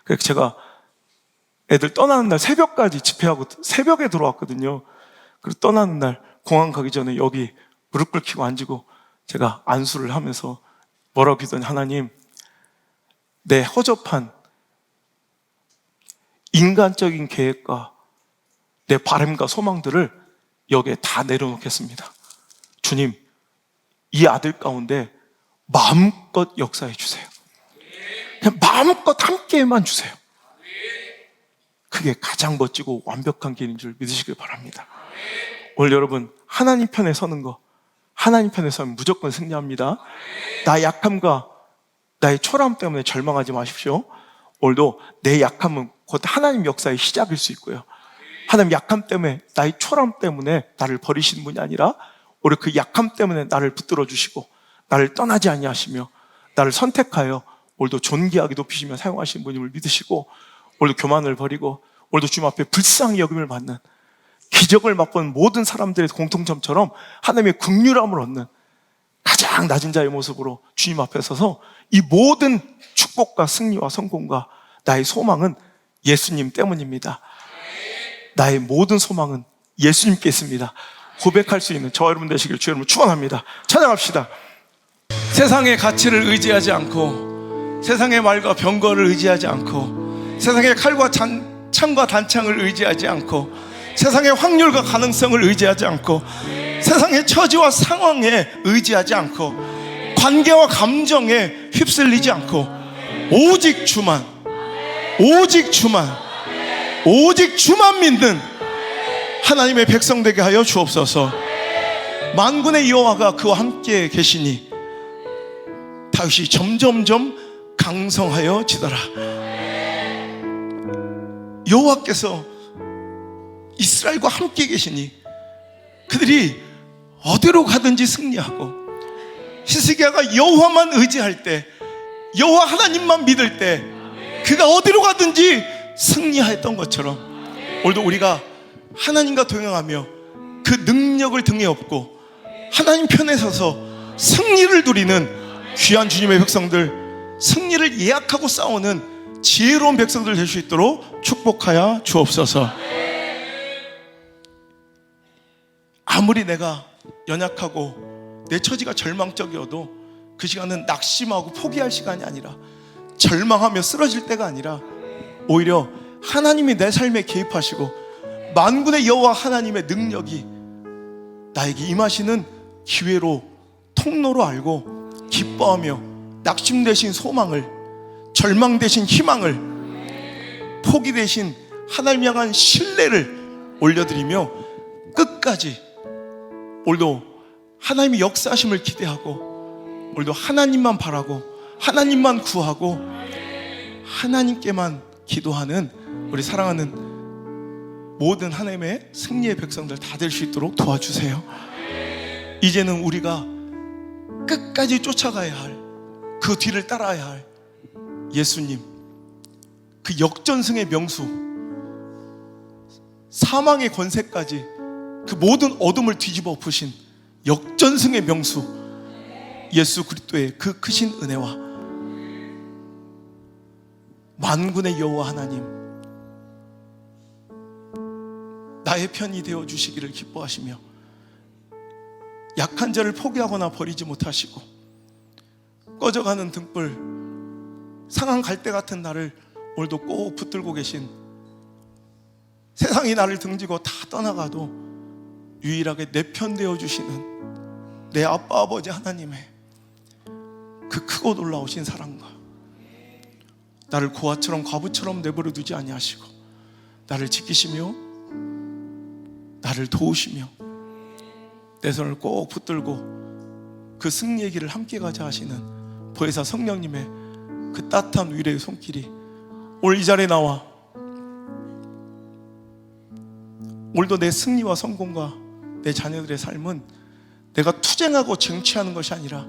그래서 제가 애들 떠나는 날 새벽까지 집회하고 새벽에 들어왔거든요. 그리고 떠나는 날 공항 가기 전에 여기 무릎 꿇히고 앉고 제가 안수를 하면서 뭐라고 기도하니, 하나님, 내 허접한 인간적인 계획과 내 바람과 소망들을 여기에 다 내려놓겠습니다. 주님, 이 아들 가운데 마음껏 역사해 주세요. 그냥 마음껏 함께만 주세요. 그게 가장 멋지고 완벽한 길인 줄 믿으시길 바랍니다. 오늘 여러분, 하나님 편에 서는 거, 하나님 편에 서면 무조건 승리합니다. 나의 약함과 나의 초라함 때문에 절망하지 마십시오. 오늘도 내 약함은 곧 하나님 역사의 시작일 수 있고요, 하나님 약함 때문에, 나의 초라함 때문에 나를 버리시는 분이 아니라 오히려 그 약함 때문에 나를 붙들어 주시고 나를 떠나지 아니하시며 나를 선택하여 오늘도 존귀하게 높이시며 사용하시는 분임을 믿으시고, 오늘도 교만을 버리고 오늘도 주님 앞에 불쌍히 여김을 받는, 기적을 맛본 모든 사람들의 공통점처럼 하나님의 긍휼함을 얻는 가장 낮은 자의 모습으로 주님 앞에 서서 이 모든 축복과 승리와 성공과 나의 소망은 예수님 때문입니다. 나의 모든 소망은 예수님께 있습니다. 고백할 수 있는 저와 여러분 되시길 주 여러분 축원합니다. 찬양합시다. 세상의 가치를 의지하지 않고, 세상의 말과 병거를 의지하지 않고, 세상의 칼과 창과 단창을 의지하지 않고, 세상의 확률과 가능성을 의지하지 않고, 세상의 처지와 상황에 의지하지 않고, 관계와 감정에 휩쓸리지 않고, 오직 주만, 오직 주만, 오직 주만 믿는 하나님의 백성 되게 하여 주옵소서. 만군의 여호와가 그와 함께 계시니 다윗이 점점점 강성하여 지더라. 여호와께서 이스라엘과 함께 계시니 그들이 어디로 가든지 승리하고, 히스기야가 여호와만 의지할 때, 여호와 하나님만 믿을 때 그가 어디로 가든지 승리하였던 것처럼 오늘도 우리가 하나님과 동행하며 그 능력을 등에 업고 하나님 편에 서서 승리를 누리는 귀한 주님의 백성들, 승리를 예약하고 싸우는 지혜로운 백성들 될 수 있도록 축복하여 주옵소서. 아무리 내가 연약하고 내 처지가 절망적이어도 그 시간은 낙심하고 포기할 시간이 아니라, 절망하며 쓰러질 때가 아니라 오히려 하나님이 내 삶에 개입하시고 만군의 여호와 하나님의 능력이 나에게 임하시는 기회로, 통로로 알고 기뻐하며 낙심 대신 소망을, 절망 대신 희망을, 포기 대신 하나님 향한 신뢰를 올려드리며 끝까지 오늘도 하나님의 역사하심을 기대하고, 오늘도 하나님만 바라고 하나님만 구하고 하나님께만 기도하는 우리 사랑하는 모든 하나님의 승리의 백성들 다 될 수 있도록 도와주세요. 이제는 우리가 끝까지 쫓아가야 할, 그 뒤를 따라야 할 예수님, 그 역전승의 명수, 사망의 권세까지 그 모든 어둠을 뒤집어 엎으신 역전승의 명수 예수 그리스도의 그 크신 은혜와 만군의 여호와 하나님, 나의 편이 되어 주시기를 기뻐하시며 약한 자를 포기하거나 버리지 못하시고 꺼져가는 등불, 상한 갈대 같은 나를 오늘도 꼭 붙들고 계신, 세상이 나를 등지고 다 떠나가도 유일하게 내 편 되어 주시는 내 아빠 아버지 하나님의 그 크고 놀라우신 사랑과, 나를 고아처럼 과부처럼 내버려 두지 아니하시고 나를 지키시며 나를 도우시며 내 손을 꼭 붙들고 그 승리의 길을 함께 가자 하시는 보혜사 성령님의 그 따뜻한 위로의 손길이 오늘 이 자리에 나와 오늘도 내 승리와 성공과 내 자녀들의 삶은 내가 투쟁하고 쟁취하는 것이 아니라,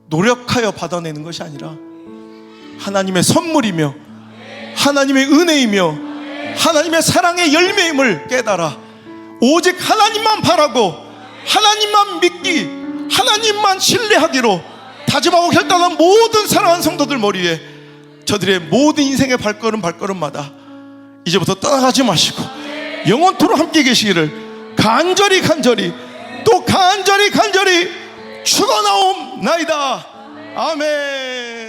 노력하여 받아내는 것이 아니라 하나님의 선물이며 하나님의 은혜이며 하나님의 사랑의 열매임을 깨달아 오직 하나님만 바라고 하나님만 믿기, 하나님만 신뢰하기로 다짐하고 결단한 모든 사랑하는 성도들 머리에 저들의 모든 인생의 발걸음마다 이제부터 떠나가지 마시고 영원토록 함께 계시기를 간절히 또 간절히 축원하옵나이다. 아멘.